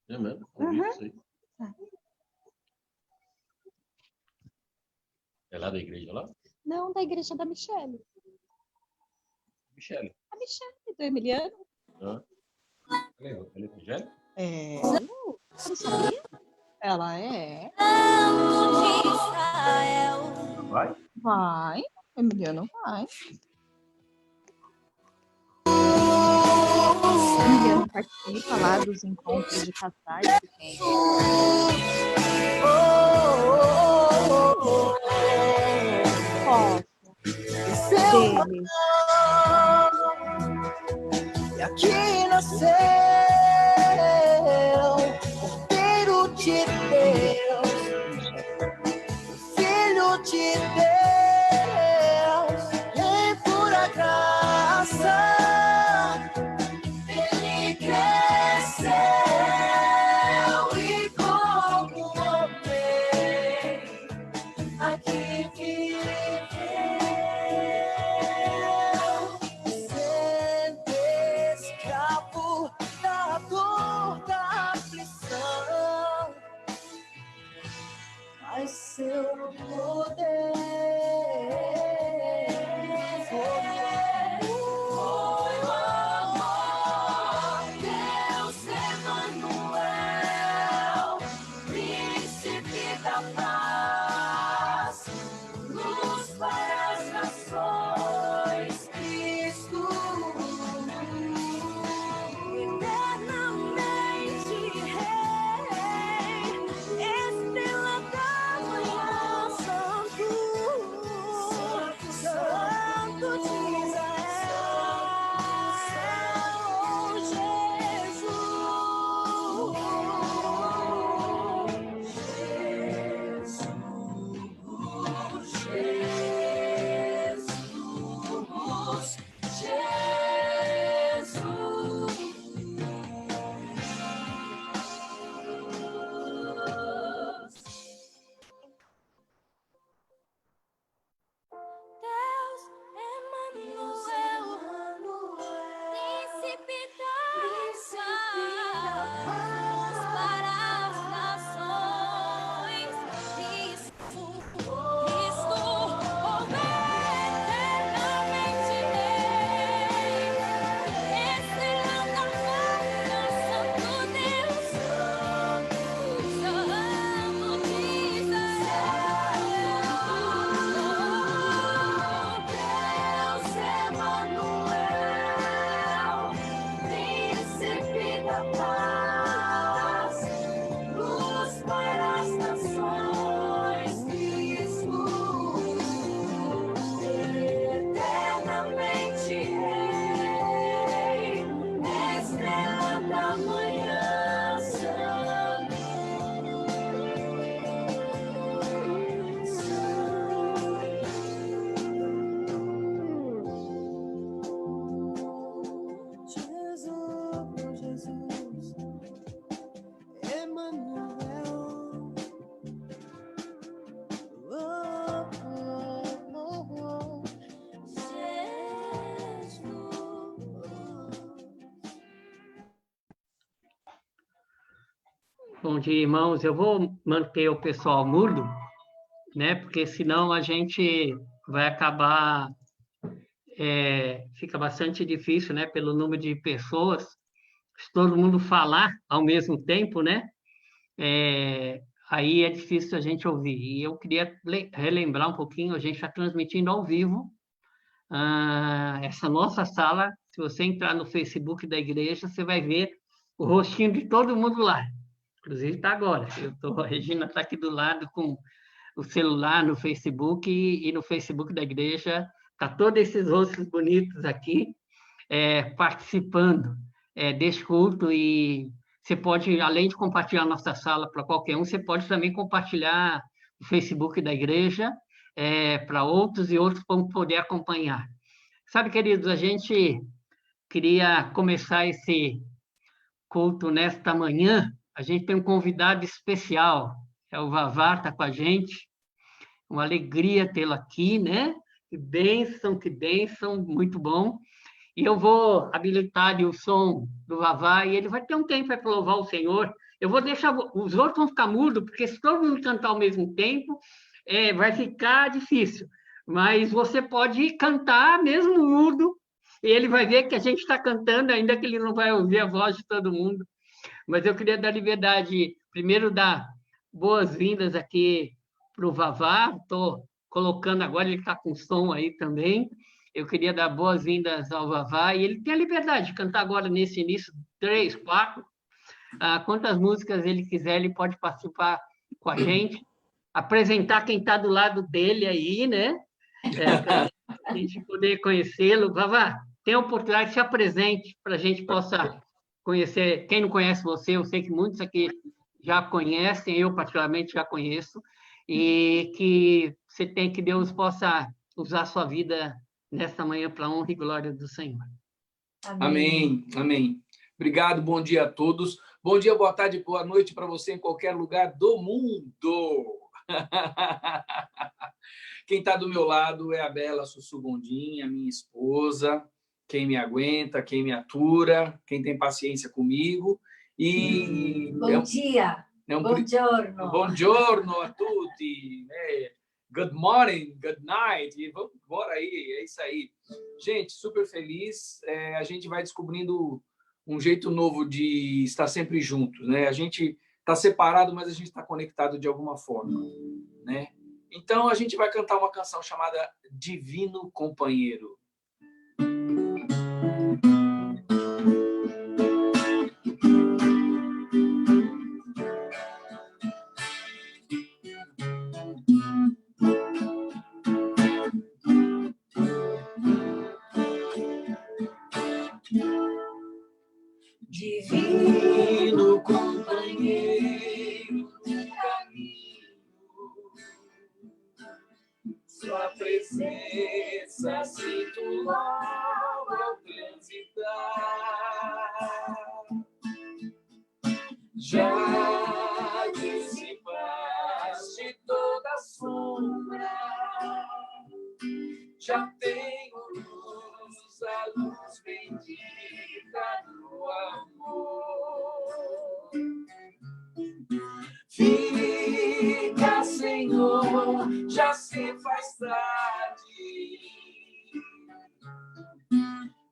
É mesmo? É lá da igreja lá? Não, da igreja da Michele. Michele. A Michele, do Emiliano. Ela é evangélica? É. Você não sabia? Ela é. Vai? Vai. Emiliano vai. Emiliano participa lá dos encontros de casais que tem. Posso. Dele. E aqui nasceu o Filho de Deus, Filho de Deus, em pura graça, ele cresceu e como homem aqui viveu. Da dor, da aflição, mas seu poder foi o amor. Deus Emanuel, príncipe da paz, luz para as nações, Cristo. Bom dia, irmãos. Eu vou manter o pessoal mudo, né? Porque senão a gente vai acabar... fica bastante difícil, né? Pelo número de pessoas. Se todo mundo falar ao mesmo tempo, né? Aí é difícil a gente ouvir. E eu queria relembrar um pouquinho, a gente está transmitindo ao vivo essa nossa sala. Se você entrar no Facebook da igreja, você vai ver o rostinho de todo mundo lá. Inclusive está agora. A Regina está aqui do lado com o celular no Facebook e no Facebook da igreja. Está todos esses rostos bonitos aqui participando desse culto. E você pode, além de compartilhar nossa sala para qualquer um, você pode também compartilhar o Facebook da igreja para outros e outros vão poder acompanhar. Sabe, queridos, a gente queria começar esse culto nesta manhã, a gente tem um convidado especial, é o Vavá, está com a gente. Uma alegria tê-lo aqui, né? Que bênção, muito bom. E eu vou habilitar o som do Vavá e ele vai ter um tempo para louvar o Senhor. Eu vou deixar, os outros vão ficar mudos, porque se todo mundo cantar ao mesmo tempo, vai ficar difícil. Mas você pode cantar mesmo mudo, e ele vai ver que a gente está cantando, ainda que ele não vai ouvir a voz de todo mundo. Mas eu queria dar liberdade, primeiro dar boas-vindas aqui para o Vavá. Estou colocando agora, ele está com som aí também. Eu queria dar boas-vindas ao Vavá, e ele tem a liberdade de cantar agora nesse início, 3, 4. Quantas músicas ele quiser, ele pode participar com a gente, apresentar quem está do lado dele aí, né? Para a gente poder conhecê-lo. Vavá, tem a oportunidade, se apresente para a gente possa conhecer. Quem não conhece você, eu sei que muitos aqui já conhecem, eu particularmente já conheço, e que você tem que Deus possa usar a sua vida nesta manhã para a honra e glória do Senhor. Amém, amém. Obrigado, bom dia a todos. Bom dia, boa tarde, boa noite para você em qualquer lugar do mundo. Quem está do meu lado é a Bela Sussu Gondim, a minha esposa, quem me aguenta, quem me atura, quem tem paciência comigo. E Bom dia, buongiorno. Buongiorno a tutti. Good morning, good night. E vamos embora aí, é isso aí. Gente, super feliz. A gente vai descobrindo um jeito novo de estar sempre juntos, né? A gente está separado, mas a gente está conectado de alguma forma, né? Então, a gente vai cantar uma canção chamada Divino Companheiro. Divino companheiro do caminho, sua presença sinto ao transitar. Já dissipaste toda a sombra, já tenho luz, a luz bendita do amor. Fica, Senhor, já se faz tarde.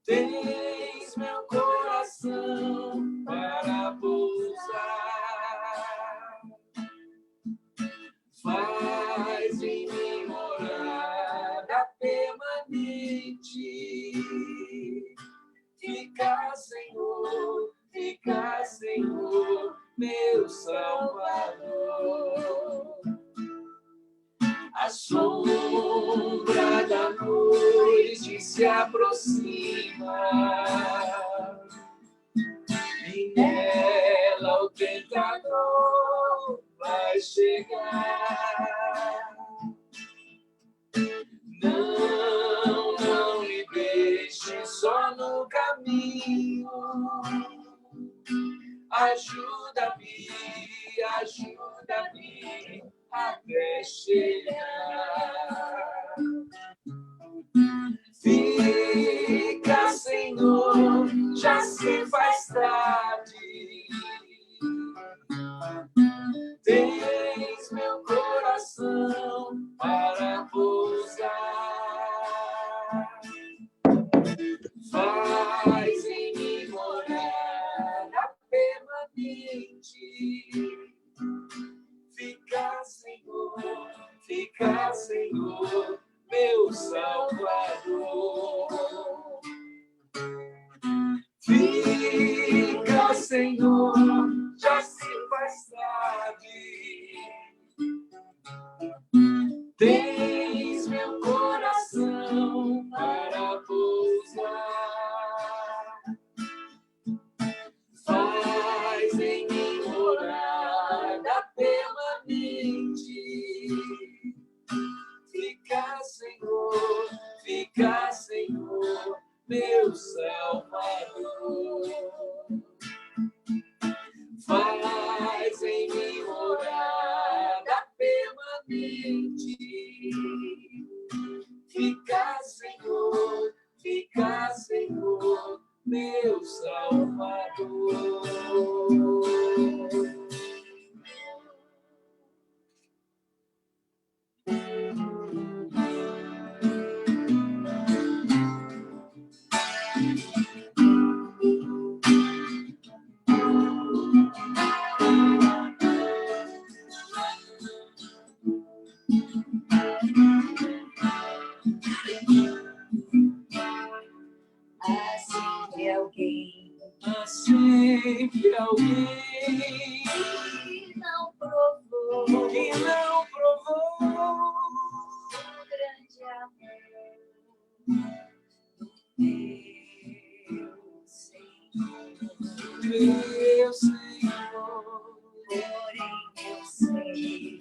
Tens meu coração para pousar. Faz em mim morada permanente. Fica, Senhor, meu Salvador. A sombra da noite se aproxima e nela o tentador vai chegar. Não me deixe só no caminho. Ajuda-me até chegar. Fica, Senhor, já se faz tarde. Tens meu coração para pousar. Faz em mim morada permanente. Fica, Senhor, meu Salvador. Fica, Senhor, já se faz tarde. Tens meu coração para pousar. Faz em mim morada permanente. Fica, Senhor, meu Salvador. ti. Fica, Senhor, meu Salvador. Há sempre alguém que não provou o grande amor do meu Senhor.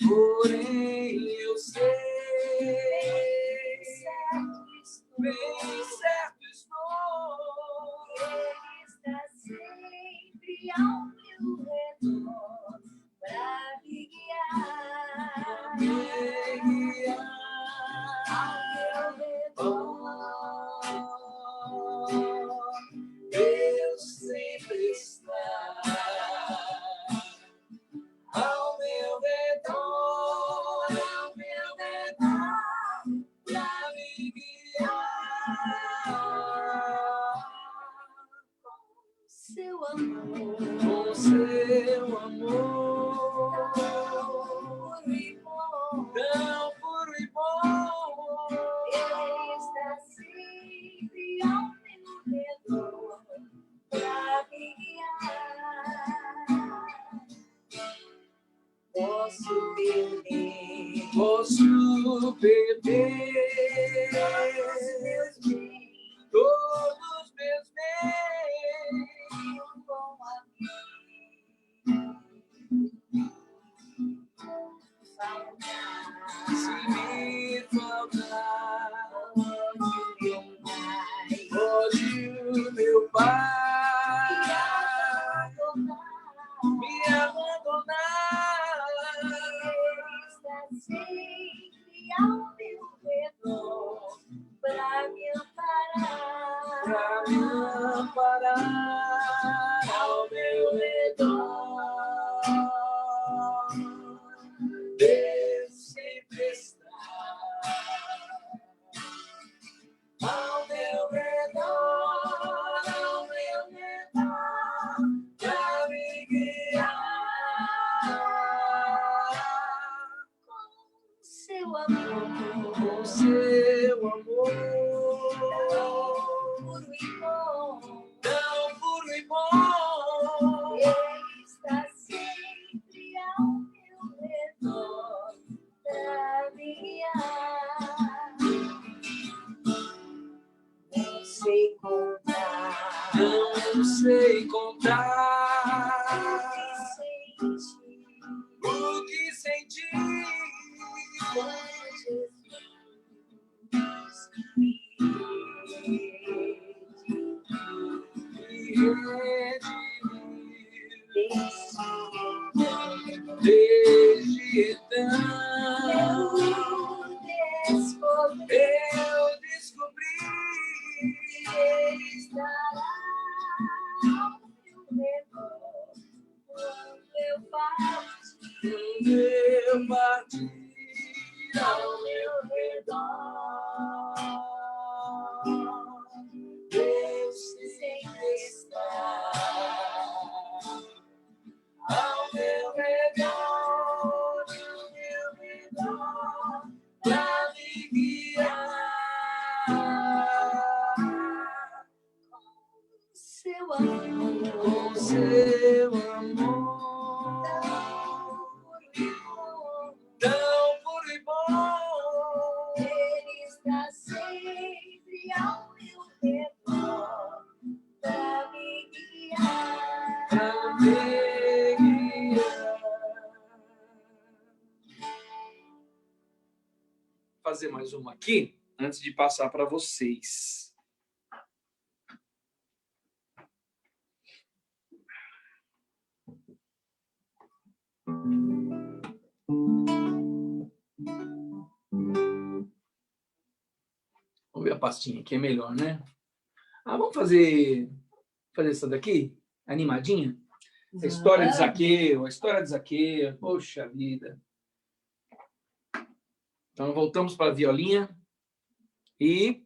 Porém eu sei, bem certo estou, Ele está sempre ao meu redor para me guiar, ao meu redor. Deus sempre está ao meu redor, para me guiar. Com seu amor, tão puro e bom, Ele está sempre ao meu redor para me guiar. Posso perder todos meus bens, com se me faltar, pode o meu Pai me abandonar. Sempre ao meu redor para me amparar, ao meu redor. Deus sempre está ao meu redor, para me guiar. Seu amor, tão puro e bom, Ele está sempre ao meu redor para me guiar. Não sei contar o que senti desde então eu descobri que Ele estará ao meu redor quando eu partir ao meu redor. Deus sempre está ao meu redor, para me guiar. Com seu amor, tão puro e bom, Ele está sempre ao meu redor para me guiar. Fazer mais uma aqui antes de passar para vocês. pastinha aqui, é melhor, né? Ah, vamos fazer essa daqui? Animadinha? A história de Zaqueu, a história de Zaqueu. Poxa vida. Então, voltamos para a violinha. E...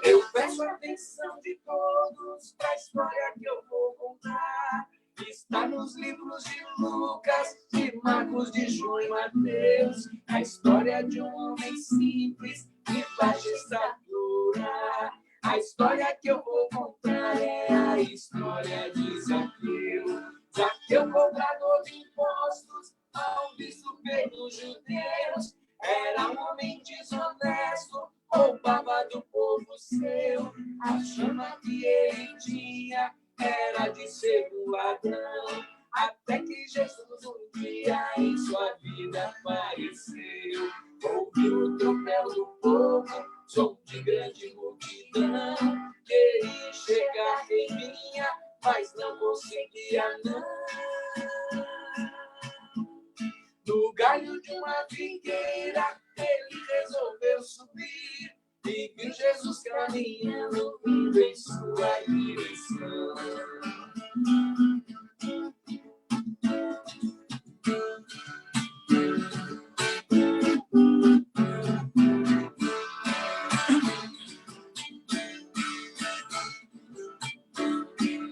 eu peço a atenção de todos para a história que eu vou contar. Está nos livros de Lucas, de Marcos, de João e Mateus. A história de um homem simples, de baixa estatura. A história que eu vou contar é a história de Zaqueu. Zaqueu, cobrador de impostos, mal visto pelos judeus. Era um homem desonesto, roubava do povo seu. A chama que ele tinha era de ser um ladrão, até que Jesus um dia em sua vida apareceu. Ouviu o tropel do povo, som de grande multidão. Queria chegar em linha, mas não conseguia não. No galho de uma figueira, ele resolveu subir e viu Jesus caminhando, vindo em sua direção.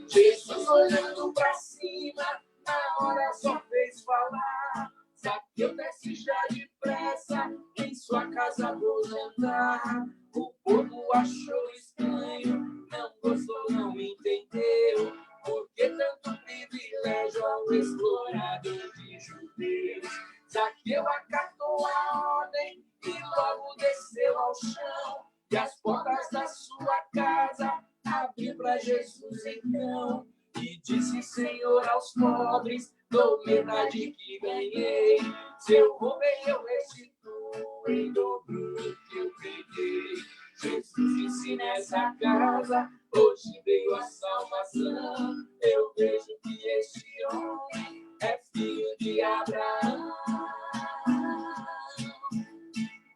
Jesus olhando para cima, na hora só fez falar: Zaqueu, desce já depressa, em sua casa vou jantar. O povo achou estranho, não gostou, não entendeu. Por que tanto privilégio ao explorador de judeus? Zaqueu acatou a ordem e logo desceu ao chão. E as portas da sua casa abriu para Jesus então. E disse: Senhor, aos pobres dou metade que ganhei. Se eu roubei, eu restituo em dobro o que eu peguei. Jesus disse: nessa casa hoje veio a salvação. Eu vejo que este homem é filho de Abraão.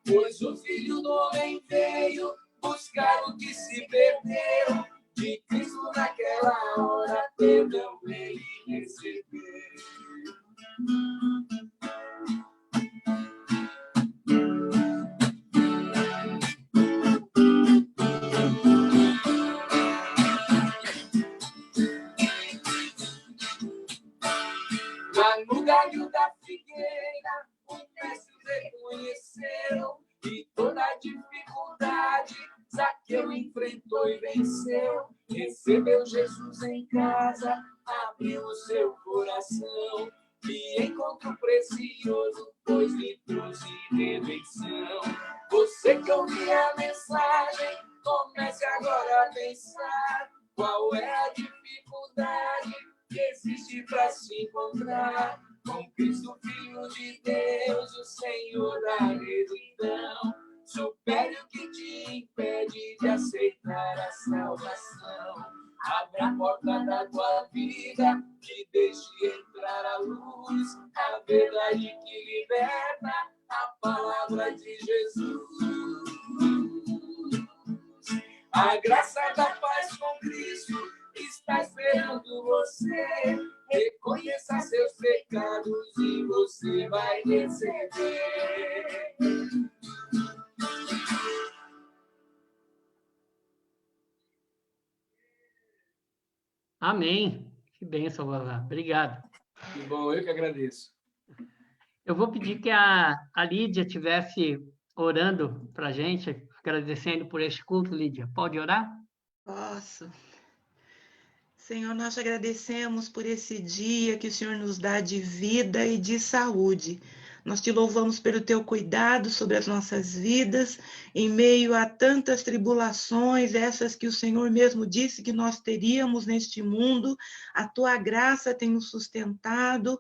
Pois o Filho do Homem veio buscar o que se perdeu. De Cristo naquela hora perdão ele recebeu. Lá no galho da figueira, o mestre reconheceu e toda a dificuldade Zaqueu enfrentou e venceu. Recebeu Jesus em casa, abriu o seu coração. Que encontro precioso, pois lhe trouxe redenção. Você que ouviu a mensagem, comece agora a pensar qual é a dificuldade que existe para se encontrar com Cristo, Filho de Deus, o Senhor da redenção. Supere o que te impede de aceitar a salvação. Abra a porta da tua vida e deixe entrar a luz, a verdade que liberta, a palavra de Jesus. A graça da paz com Cristo está esperando você. Reconheça seus pecados e você vai receber. Amém. Que bênção, Vavá. Obrigado. Que bom, eu que agradeço. Eu vou pedir que a Lídia estivesse orando para a gente, agradecendo por este culto, Lídia. Pode orar? Posso. Senhor, nós te agradecemos por esse dia que o Senhor nos dá de vida e de saúde. Nós te louvamos pelo teu cuidado sobre as nossas vidas, em meio a tantas tribulações, essas que o Senhor mesmo disse que nós teríamos neste mundo. A tua graça tem nos sustentado,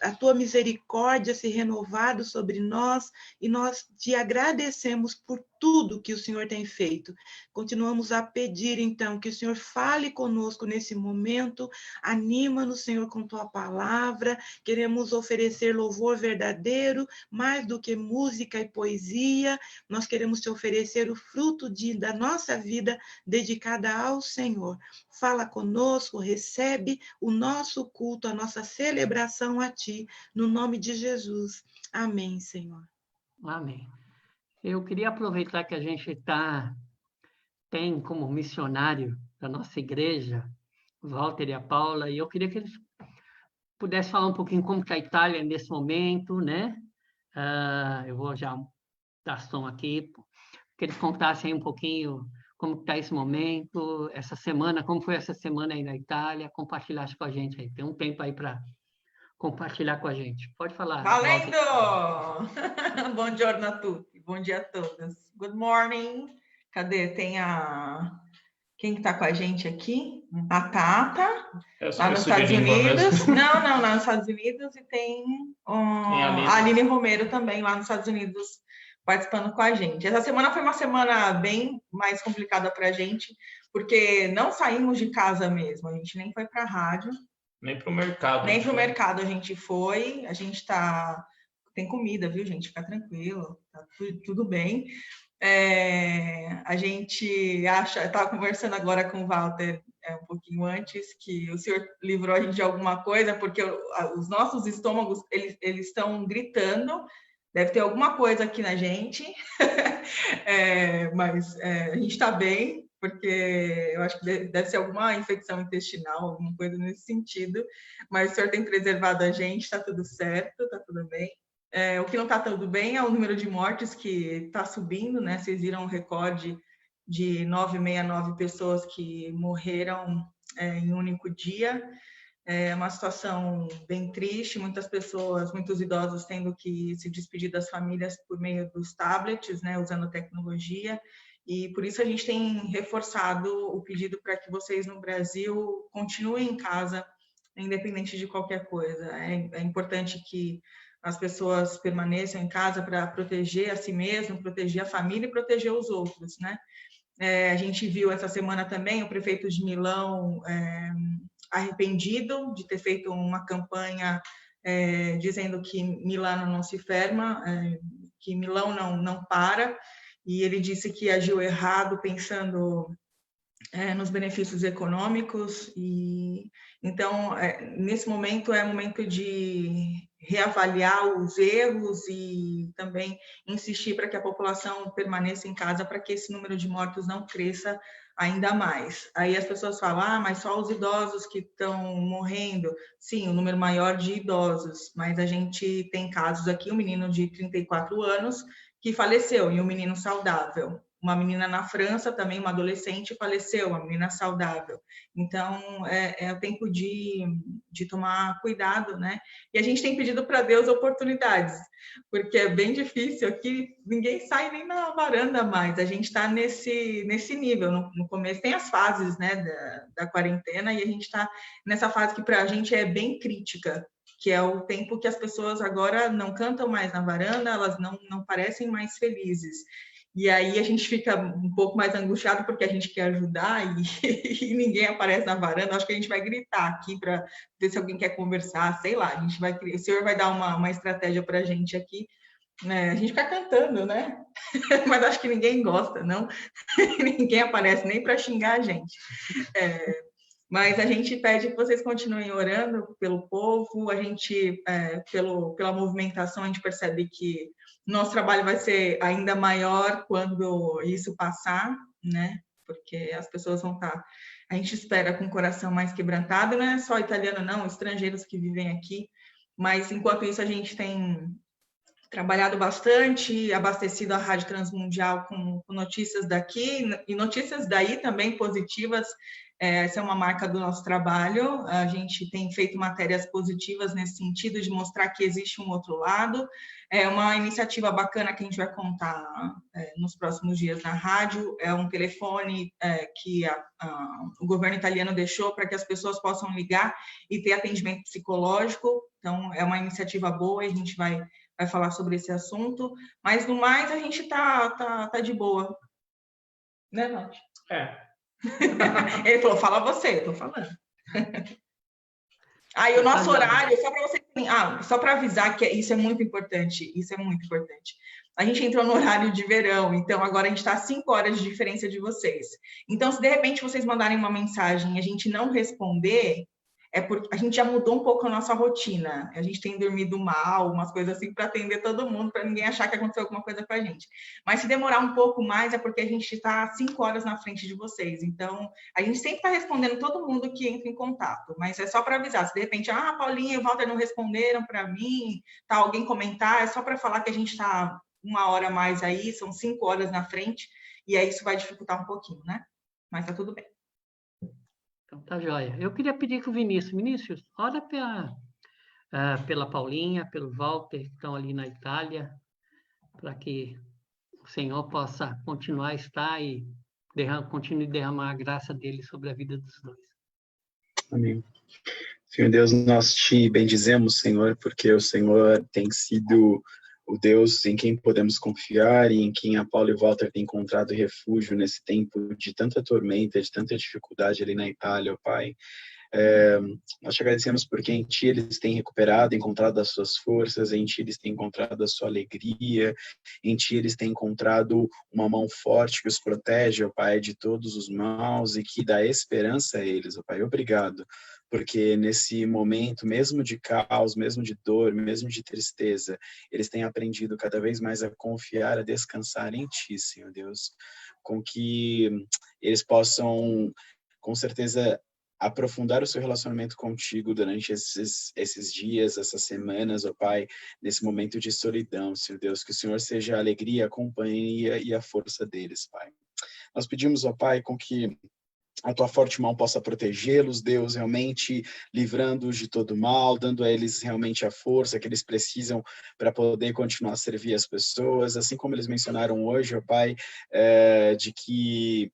a tua misericórdia se renovado sobre nós, e nós te agradecemos por tudo que o Senhor tem feito. Continuamos a pedir, então, que o Senhor fale conosco nesse momento, anima-nos, Senhor, com tua palavra. Queremos oferecer louvor verdadeiro, mais do que música e poesia. Nós queremos te oferecer o fruto da nossa vida dedicada ao Senhor. Fala conosco, recebe o nosso culto, a nossa celebração a ti, no nome de Jesus. Amém, Senhor. Amém. Eu queria aproveitar que a gente tem como missionário da nossa igreja, o Walter e a Paula, e eu queria que eles pudessem falar um pouquinho como está a Itália nesse momento, né? Eu vou já dar som aqui, que eles contassem aí um pouquinho como está esse momento, essa semana, como foi essa semana aí na Itália, compartilhasse com a gente aí. Tem um tempo aí para compartilhar com a gente. Pode falar. Valendo! Bom giorno a tutti, bom dia a todos. Good morning. Cadê? Tem quem que tá com a gente aqui? A Tata, lá nos Estados Unidos. Não, lá nos Estados Unidos. E tem a Aline Romero também, lá nos Estados Unidos, participando com a gente. Essa semana foi uma semana bem mais complicada para a gente, porque não saímos de casa mesmo. A gente nem foi para a rádio. Nem para o mercado. Nem para o mercado a gente foi. A gente tem comida, viu, gente? Fica tranquilo, tá tudo bem. A gente acha... Eu estava conversando agora com o Walter um pouquinho antes, que o senhor livrou a gente de alguma coisa, porque os nossos estômagos, eles estão gritando. Deve ter alguma coisa aqui na gente. Mas a gente está bem, porque eu acho que deve ser alguma infecção intestinal, alguma coisa nesse sentido, mas o senhor tem preservado a gente, está tudo certo, está tudo bem. O que não está tudo bem é o número de mortes, que está subindo, né? Vocês viram o recorde de 969 pessoas que morreram em um único dia. É uma situação bem triste, muitas pessoas, muitos idosos tendo que se despedir das famílias por meio dos tablets, né? Usando tecnologia. E por isso a gente tem reforçado o pedido para que vocês no Brasil continuem em casa, independente de qualquer coisa. É importante que as pessoas permaneçam em casa para proteger a si mesmo, proteger a família e proteger os outros, né? A gente viu essa semana também o prefeito de Milão arrependido de ter feito uma campanha dizendo que Milano não se ferma, que Milão não para. E ele disse que agiu errado pensando nos benefícios econômicos. E então, nesse momento, é momento de reavaliar os erros e também insistir para que a população permaneça em casa, para que esse número de mortos não cresça ainda mais. Aí as pessoas falam, mas só os idosos que estão morrendo. Sim, o número maior de idosos, mas a gente tem casos aqui, um menino de 34 anos, que faleceu, e um menino saudável. Uma menina na França, também uma adolescente, faleceu, uma menina saudável. Então, é o tempo de tomar cuidado, né? E a gente tem pedido para Deus oportunidades, porque é bem difícil aqui, ninguém sai nem na varanda mais, a gente está nesse nível. No começo tem as fases, né, da quarentena, e a gente está nessa fase que para a gente é bem crítica, que é o tempo que as pessoas agora não cantam mais na varanda, elas não parecem mais felizes. E aí a gente fica um pouco mais angustiado porque a gente quer ajudar e ninguém aparece na varanda. Acho que a gente vai gritar aqui para ver se alguém quer conversar, sei lá. O senhor vai dar uma estratégia para a gente aqui. A gente fica cantando, né? Mas acho que ninguém gosta, não? Ninguém aparece nem para xingar a gente. Mas a gente pede que vocês continuem orando pelo povo. A gente, pela movimentação, a gente percebe que nosso trabalho vai ser ainda maior quando isso passar, né? Porque as pessoas vão estar... A gente espera com o coração mais quebrantado, não é só italiano, não, estrangeiros que vivem aqui. Mas, enquanto isso, a gente tem trabalhado bastante, abastecido a Rádio Transmundial com notícias daqui e notícias daí também positivas. Essa é uma marca do nosso trabalho. A gente tem feito matérias positivas nesse sentido, de mostrar que existe um outro lado. É uma iniciativa bacana que a gente vai contar nos próximos dias na rádio. É um telefone que o governo italiano deixou para que as pessoas possam ligar e ter atendimento psicológico. Então, é uma iniciativa boa e a gente vai vai falar sobre esse assunto. Mas, no mais, a gente tá de boa. Né, Nath? Ele falou, fala você, eu tô falando. Aí o nosso horário, só para você, só para avisar que isso é muito importante, A gente entrou no horário de verão, então agora a gente está a 5 horas de diferença de vocês. Então, se de repente vocês mandarem uma mensagem e a gente não responder, é porque a gente já mudou um pouco a nossa rotina. A gente tem dormido mal, umas coisas assim, para atender todo mundo, para ninguém achar que aconteceu alguma coisa com a gente. Mas se demorar um pouco mais, é porque a gente está 5 horas na frente de vocês. Então, a gente sempre está respondendo todo mundo que entra em contato. Mas é só para avisar. Se de repente, Paulinha e o Walter não responderam para mim, tá, alguém comentar, é só para falar que a gente está 1 hora a mais aí, são 5 horas na frente, e aí isso vai dificultar um pouquinho, né? Mas tá tudo bem. Então, tá joia. Eu queria pedir que o Vinícius, ora pela Paulinha, pelo Walter, que estão ali na Itália, para que o Senhor possa continuar a estar e continue a derramar a graça dele sobre a vida dos dois. Amém. Senhor Deus, nós te bendizemos, Senhor, porque o Senhor tem sido o Deus em quem podemos confiar e em quem a Paulo e o Walter têm encontrado refúgio nesse tempo de tanta tormenta, de tanta dificuldade ali na Itália, ó Pai. Nós te agradecemos porque em Ti eles têm recuperado, encontrado as suas forças, em Ti eles têm encontrado a sua alegria, em Ti eles têm encontrado uma mão forte que os protege, ó Pai, de todos os maus e que dá esperança a eles, ó Pai. Obrigado, porque nesse momento, mesmo de caos, mesmo de dor, mesmo de tristeza, eles têm aprendido cada vez mais a confiar, a descansar em Ti, Senhor Deus, com que eles possam, com certeza, aprofundar o seu relacionamento contigo durante esses dias, essas semanas, ó Pai, nesse momento de solidão, Senhor Deus, que o Senhor seja a alegria, a companhia e a força deles, Pai. Nós pedimos, ó Pai, com que a tua forte mão possa protegê-los, Deus, realmente livrando-os de todo mal, dando a eles realmente a força que eles precisam para poder continuar a servir as pessoas, assim como eles mencionaram hoje, ó Pai, de que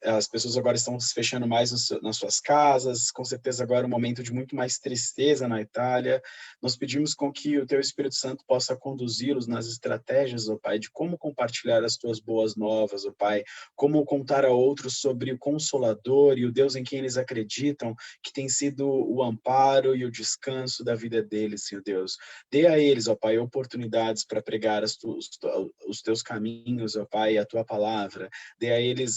as pessoas agora estão se fechando mais nas suas casas, com certeza agora é um momento de muito mais tristeza na Itália. Nós pedimos com que o Teu Espírito Santo possa conduzi-los nas estratégias, ó Pai, de como compartilhar as Tuas boas novas, ó Pai, como contar a outros sobre o Consolador e o Deus em quem eles acreditam, que tem sido o amparo e o descanso da vida deles, Senhor Deus. Dê a eles, ó Pai, oportunidades para pregar os Teus caminhos, ó Pai, a Tua palavra. Dê a eles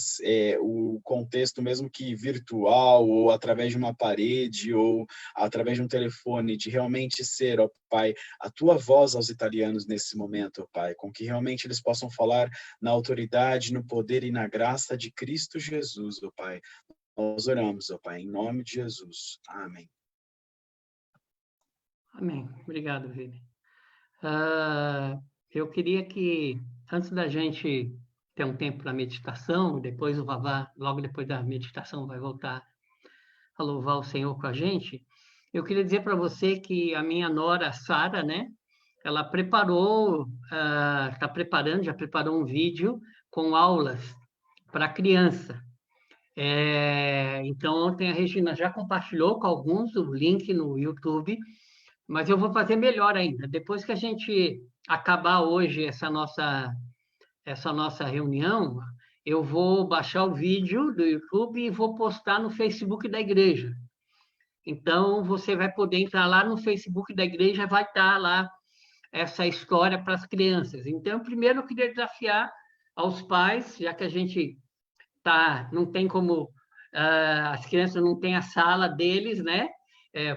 o contexto, mesmo que virtual, ou através de uma parede, ou através de um telefone, de realmente ser, ó Pai, a Tua voz aos italianos nesse momento, ó Pai, com que realmente eles possam falar na autoridade, no poder e na graça de Cristo Jesus, ó Pai. Nós oramos, ó Pai, em nome de Jesus. Amém. Amém. Obrigado, Vini. Eu queria que, antes da gente ter um tempo para meditação, depois o Vavá, logo depois da meditação, vai voltar a louvar o Senhor com a gente. Eu queria dizer para você que a minha nora, Sara, né, ela já preparou um vídeo com aulas para criança. Então, ontem a Regina já compartilhou com alguns o link no YouTube, mas eu vou fazer melhor ainda. Depois que a gente acabar hoje essa nossa reunião, eu vou baixar o vídeo do YouTube e vou postar no Facebook da igreja. Então, você vai poder entrar lá no Facebook da igreja, vai estar lá essa história para as crianças. Então, primeiro eu queria desafiar aos pais, já que a gente não tem como, as crianças não têm a sala deles, né?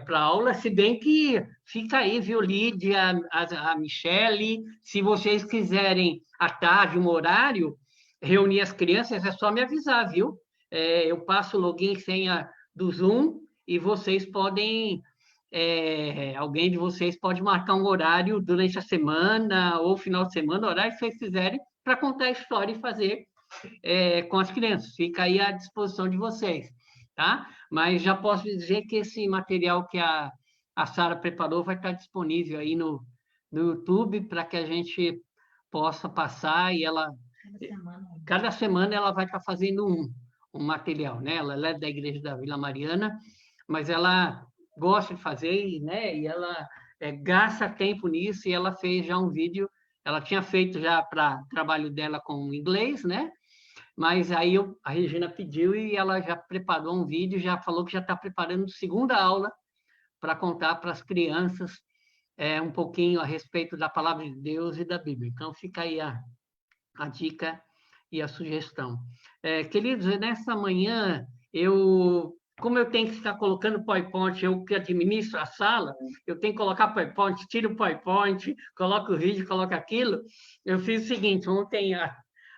Para aula, se bem que fica aí, viu, Lídia, a Michele, se vocês quiserem à tarde, um horário, reunir as crianças, é só me avisar, viu? Eu passo o login e senha do Zoom e vocês podem, alguém de vocês pode marcar um horário durante a semana ou final de semana, horário que vocês quiserem, para contar a história e fazer com as crianças. Fica aí à disposição de vocês. Tá? Mas já posso dizer que esse material que a Sara preparou vai estar disponível aí no YouTube para que a gente possa passar e cada semana ela vai estar fazendo um material, né? Ela é da Igreja da Vila Mariana, mas ela gosta de fazer, né? E ela gasta tempo nisso, e ela fez já um vídeo, ela tinha feito já para trabalho dela com inglês, né? Mas aí a Regina pediu e ela já preparou um vídeo, já falou que já está preparando segunda aula para contar para as crianças um pouquinho a respeito da palavra de Deus e da Bíblia. Então, fica aí a dica e a sugestão. Queridos, nessa manhã, como eu tenho que ficar colocando PowerPoint, eu que administro a sala, eu tenho que colocar PowerPoint, tiro o PowerPoint, coloco o vídeo, coloco aquilo. Eu fiz o seguinte, ontem,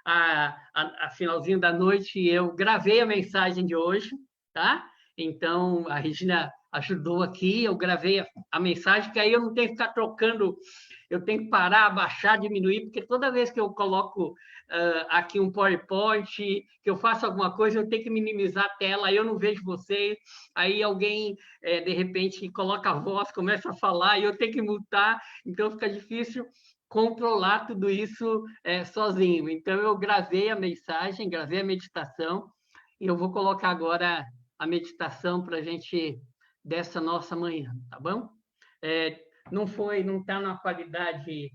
a finalzinho da noite, eu gravei a mensagem de hoje, tá? Então, a Regina ajudou aqui, eu gravei a mensagem, que aí eu não tenho que ficar trocando, eu tenho que parar, abaixar, diminuir, porque toda vez que eu coloco aqui um PowerPoint, que eu faço alguma coisa, eu tenho que minimizar a tela, aí eu não vejo vocês, aí alguém, de repente, coloca a voz, começa a falar, e eu tenho que mutar, então fica difícil controlar tudo isso sozinho. Então, eu gravei a mensagem, gravei a meditação, e eu vou colocar agora a meditação para a gente dessa nossa manhã, tá bom? Não está na qualidade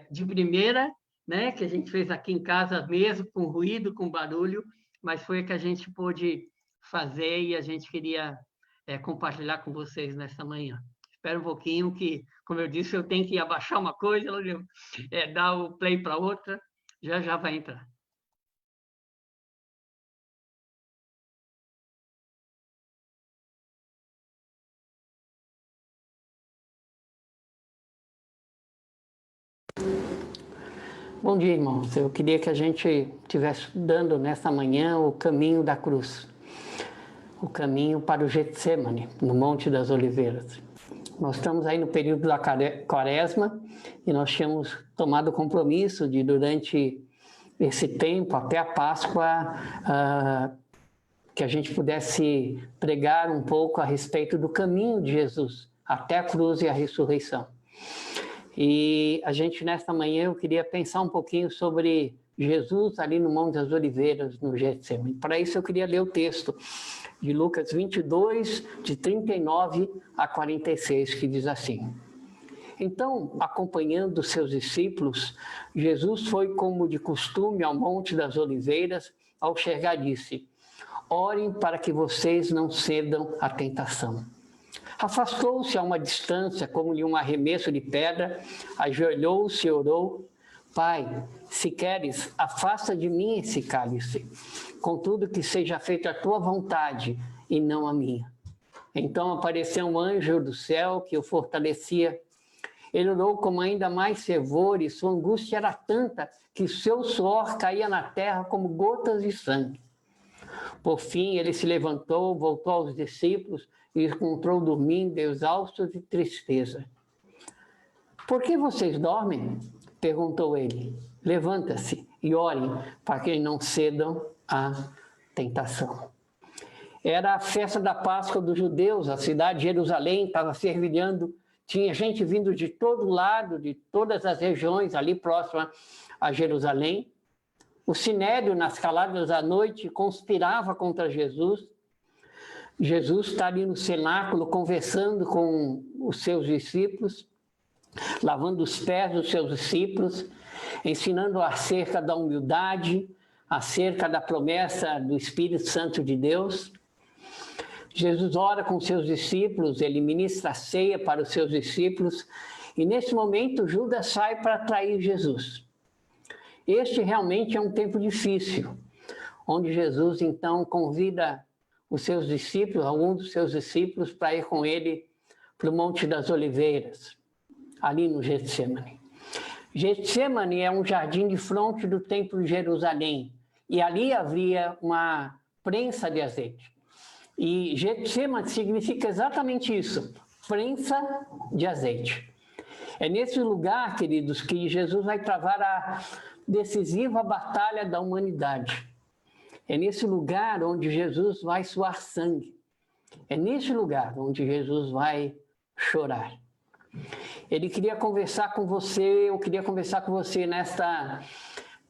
de primeira, né, que a gente fez aqui em casa mesmo, com ruído, com barulho, mas foi o que a gente pôde fazer e a gente queria compartilhar com vocês nessa manhã. Espera um pouquinho que, como eu disse, eu tenho que abaixar uma coisa, dar o play para outra, já vai entrar. Bom dia, irmãos. Eu queria que a gente estivesse estudando nessa manhã o caminho da cruz, o caminho para o Getsemane, no Monte das Oliveiras. Nós estamos aí no período da Quaresma e nós tínhamos tomado o compromisso de, durante esse tempo, até a Páscoa, que a gente pudesse pregar um pouco a respeito do caminho de Jesus, até a cruz e a ressurreição. E a gente, nesta manhã, eu queria pensar um pouquinho sobre Jesus ali no Monte das Oliveiras, no Getsemane. Para isso, eu queria ler o texto de Lucas 22, de 39 a 46, que diz assim: Então, acompanhando os seus discípulos, Jesus foi, como de costume, ao Monte das Oliveiras. Ao chegar, disse: Orem para que vocês não cedam à tentação. Afastou-se a uma distância, como-lhe um arremesso de pedra, ajoelhou-se e orou: Pai, se queres, afasta de mim esse cálice. Contudo, que seja feita a tua vontade e não a minha. Então apareceu um anjo do céu que o fortalecia. Ele orou com ainda mais fervor e sua angústia era tanta que seu suor caía na terra como gotas de sangue. Por fim, ele se levantou, voltou aos discípulos e encontrou dormindo, exaustos de tristeza. Por que vocês dormem? Perguntou ele. Levanta-se e orem para que não cedam à tentação. Era a festa da Páscoa dos judeus, a cidade de Jerusalém estava fervilhando, tinha gente vindo de todo lado, de todas as regiões ali próxima a Jerusalém. O sinédrio, nas caladas da noite, conspirava contra Jesus. Jesus está ali no cenáculo conversando com os seus discípulos, lavando os pés dos seus discípulos, ensinando acerca da humildade, acerca da promessa do Espírito Santo de Deus. Jesus ora com seus discípulos, ele ministra a ceia para os seus discípulos, e nesse momento Judas sai para trair Jesus. Este realmente é um tempo difícil, onde Jesus então convida os seus discípulos, alguns dos seus discípulos, para ir com ele para o Monte das Oliveiras, ali no Getsemane. Getsemane é um jardim de fronte do Templo de Jerusalém, e ali havia uma prensa de azeite. E Getsemane significa exatamente isso, prensa de azeite. É nesse lugar, queridos, que Jesus vai travar a decisiva batalha da humanidade. É nesse lugar onde Jesus vai suar sangue. É nesse lugar onde Jesus vai chorar. Ele queria conversar com você, eu queria conversar com você nesta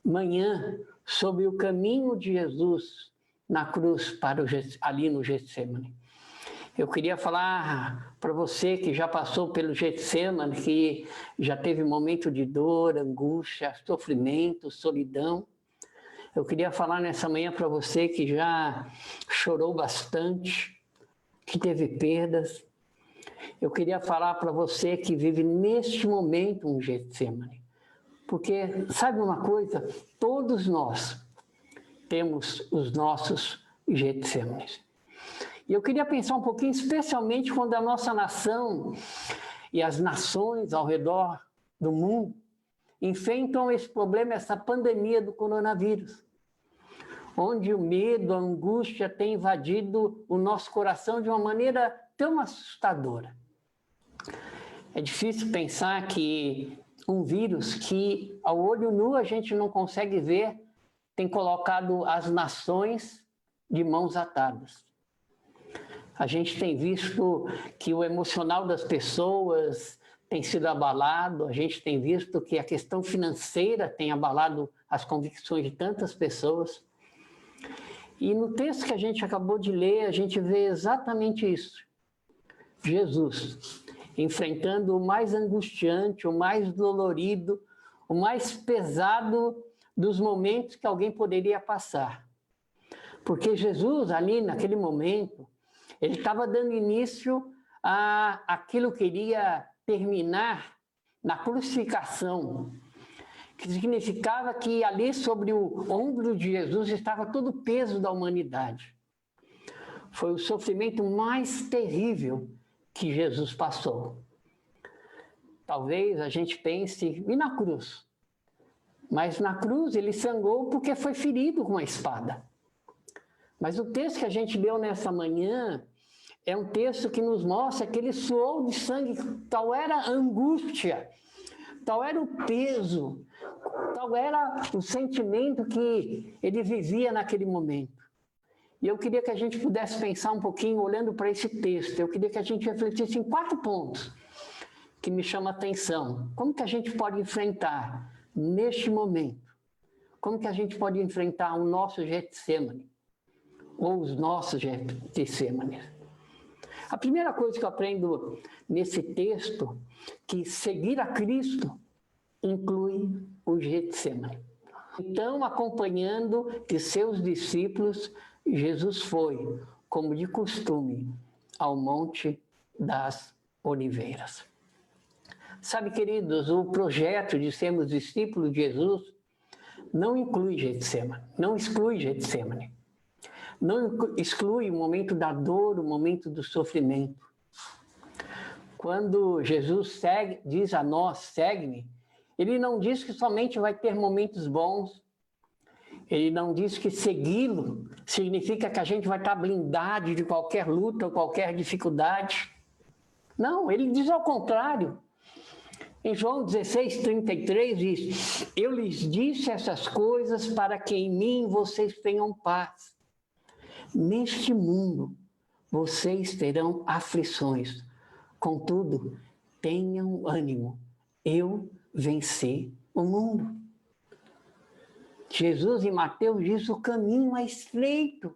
manhã sobre o caminho de Jesus na cruz ali no Getsemane. Eu queria falar para você que já passou pelo Getsemane, que já teve momento de dor, angústia, sofrimento, solidão. Eu queria falar nessa manhã para você que já chorou bastante, que teve perdas. Eu queria falar para você que vive neste momento um Getsemane. Porque, sabe uma coisa? Todos nós temos os nossos Getsemanes. E eu queria pensar um pouquinho, especialmente quando a nossa nação e as nações ao redor do mundo enfrentam esse problema, essa pandemia do coronavírus, onde o medo, a angústia tem invadido o nosso coração de uma maneira tão assustadora. É difícil pensar que um vírus que, ao olho nu, a gente não consegue ver, tem colocado as nações de mãos atadas. A gente tem visto que o emocional das pessoas tem sido abalado, a gente tem visto que a questão financeira tem abalado as convicções de tantas pessoas. E no texto que a gente acabou de ler, a gente vê exatamente isso. Jesus enfrentando o mais angustiante, o mais dolorido, o mais pesado dos momentos que alguém poderia passar. Porque Jesus, ali naquele momento, ele estava dando início àquilo que iria terminar na crucificação, que significava que ali sobre o ombro de Jesus estava todo o peso da humanidade. Foi o sofrimento mais terrível que Jesus passou. Talvez a gente pense, e na cruz? Mas na cruz ele sangrou porque foi ferido com a espada. Mas o texto que a gente leu nessa manhã é um texto que nos mostra que ele suou de sangue, tal era a angústia, tal era o peso, tal era o sentimento que ele vivia naquele momento. E eu queria que a gente pudesse pensar um pouquinho, olhando para esse texto, eu queria que a gente refletisse em 4 pontos que me chamam a atenção. Como que a gente pode enfrentar neste momento? Como que a gente pode enfrentar o nosso Getsemane? Ou os nossos Getsemanes? A primeira coisa que eu aprendo nesse texto, que seguir a Cristo inclui o Getsemane. Então, acompanhando de seus discípulos, Jesus foi, como de costume, ao Monte das Oliveiras. Sabe, queridos, o projeto de sermos discípulos de Jesus não inclui Getsemane, não exclui Getsemane. Não exclui o momento da dor, o momento do sofrimento. Quando Jesus diz a nós, segue-me, ele não diz que somente vai ter momentos bons, ele não diz que segui-lo significa que a gente vai estar blindado de qualquer luta ou qualquer dificuldade. Não, ele diz ao contrário. Em João 16:33 diz, eu lhes disse essas coisas para que em mim vocês tenham paz. Neste mundo vocês terão aflições, contudo, tenham ânimo, eu venci o mundo. Jesus em Mateus diz o caminho é estreito.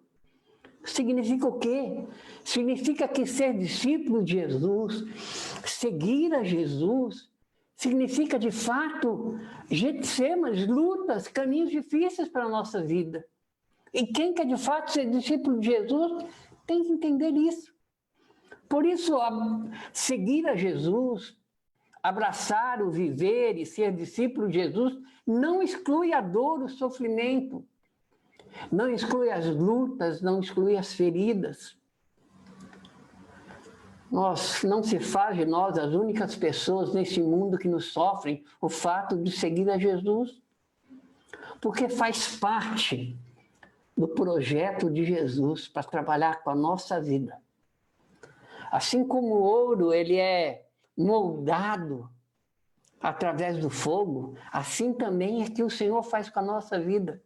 Significa o quê? Significa que ser discípulo de Jesus, seguir a Jesus, significa de fato Getsemanes, lutas, caminhos difíceis para a nossa vida. E quem quer de fato ser discípulo de Jesus tem que entender isso. Por isso, seguir a Jesus, abraçar o viver e ser discípulo de Jesus, não exclui a dor, o sofrimento, não exclui as lutas, não exclui as feridas. Não se faz de nós as únicas pessoas nesse mundo que nos sofrem o fato de seguir a Jesus, porque faz parte do projeto de Jesus para trabalhar com a nossa vida. Assim como o ouro ele é moldado através do fogo, assim também é que o Senhor faz com a nossa vida.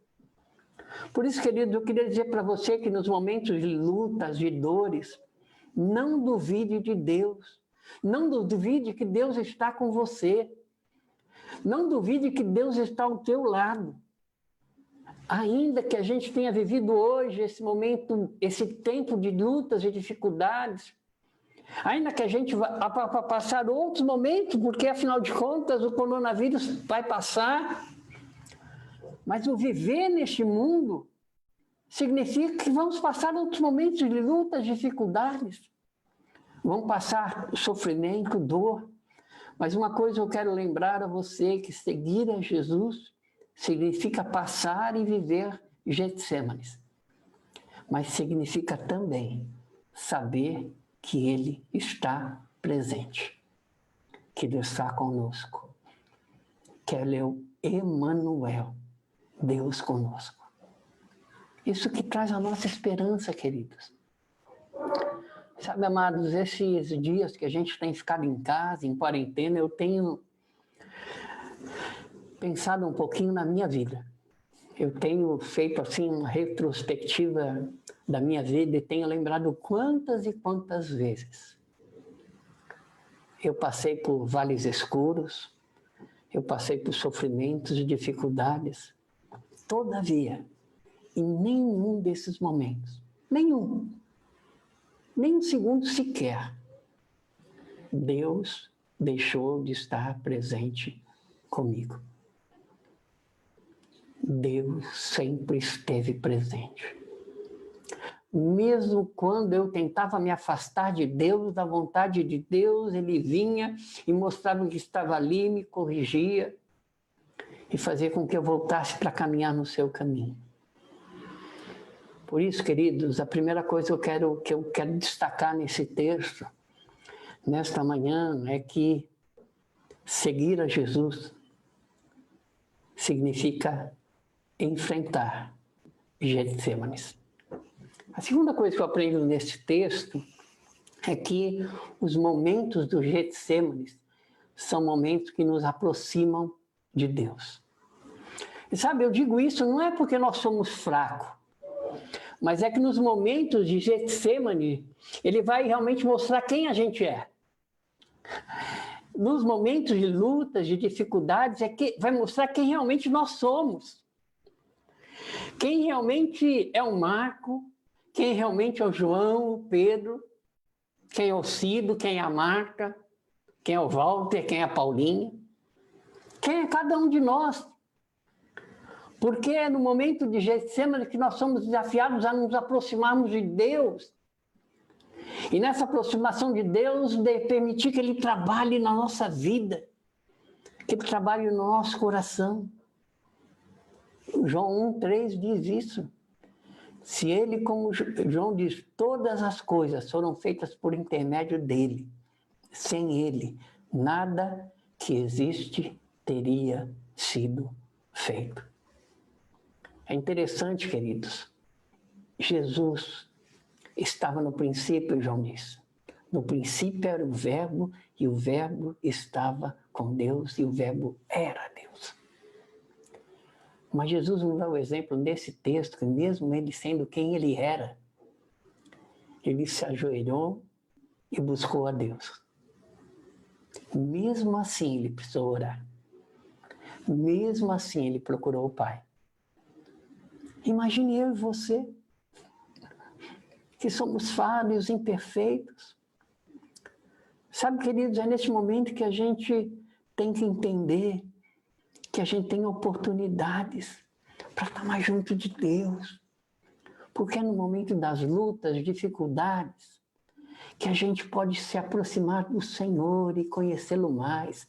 Por isso, querido, eu queria dizer para você que nos momentos de lutas, de dores, não duvide de Deus. Não duvide que Deus está com você. Não duvide que Deus está ao teu lado. Ainda que a gente tenha vivido hoje esse momento, esse tempo de lutas e dificuldades, Ainda que a gente vá para passar outros momentos, porque afinal de contas o coronavírus vai passar, mas o viver neste mundo significa que vamos passar outros momentos de lutas, dificuldades, vamos passar sofrimento, dor, mas uma coisa eu quero lembrar a você, que seguir a Jesus significa passar e viver Getsêmanes, mas significa também saber que Ele está presente, que Ele está conosco, que Ele é o Emanuel, Deus conosco. Isso que traz a nossa esperança, queridos. Sabe, amados, esses dias que a gente tem ficado em casa, em quarentena, eu tenho pensado um pouquinho na minha vida. Eu tenho feito assim uma retrospectiva da minha vida e tenho lembrado quantas e quantas vezes eu passei por vales escuros, eu passei por sofrimentos e dificuldades. Todavia, em nenhum desses momentos, nem um segundo sequer, Deus deixou de estar presente comigo. Deus sempre esteve presente. Mesmo quando eu tentava me afastar de Deus, da vontade de Deus, Ele vinha e mostrava que estava ali, me corrigia e fazia com que eu voltasse para caminhar no seu caminho. Por isso, queridos, a primeira coisa que eu quero destacar nesse texto, nesta manhã, é que seguir a Jesus significa enfrentar Getsêmanes. A segunda coisa que eu aprendo nesse texto é que os momentos do Getsêmanes são momentos que nos aproximam de Deus. E sabe, eu digo isso não é porque nós somos fracos, mas é que nos momentos de Getsêmane, ele vai realmente mostrar quem a gente é. Nos momentos de lutas, de dificuldades, é que vai mostrar quem realmente nós somos. Quem realmente é o Marco, quem realmente é o João, o Pedro, quem é o Cido, quem é a Marta, quem é o Walter, quem é a Paulinha. Quem é cada um de nós. Porque é no momento de Getsêmane que nós somos desafiados a nos aproximarmos de Deus. E nessa aproximação de Deus, de permitir que Ele trabalhe na nossa vida, que Ele trabalhe no nosso coração. João 1,3 diz isso. Se Ele, como João diz, todas as coisas foram feitas por intermédio dEle. Sem Ele, nada que existe teria sido feito. É interessante, queridos, Jesus estava no princípio, João diz. No princípio era o Verbo, e o Verbo estava com Deus, e o Verbo era Deus. Mas Jesus nos dá o exemplo nesse texto, que mesmo ele sendo quem ele era, ele se ajoelhou e buscou a Deus. Mesmo assim ele precisou orar. Mesmo assim ele procurou o Pai. Imagine eu e você, que somos falhos, imperfeitos. Sabe, queridos, é nesse momento que a gente tem que entender que a gente tem oportunidades para estar mais junto de Deus. Porque é no momento das lutas, dificuldades, que a gente pode se aproximar do Senhor e conhecê-lo mais.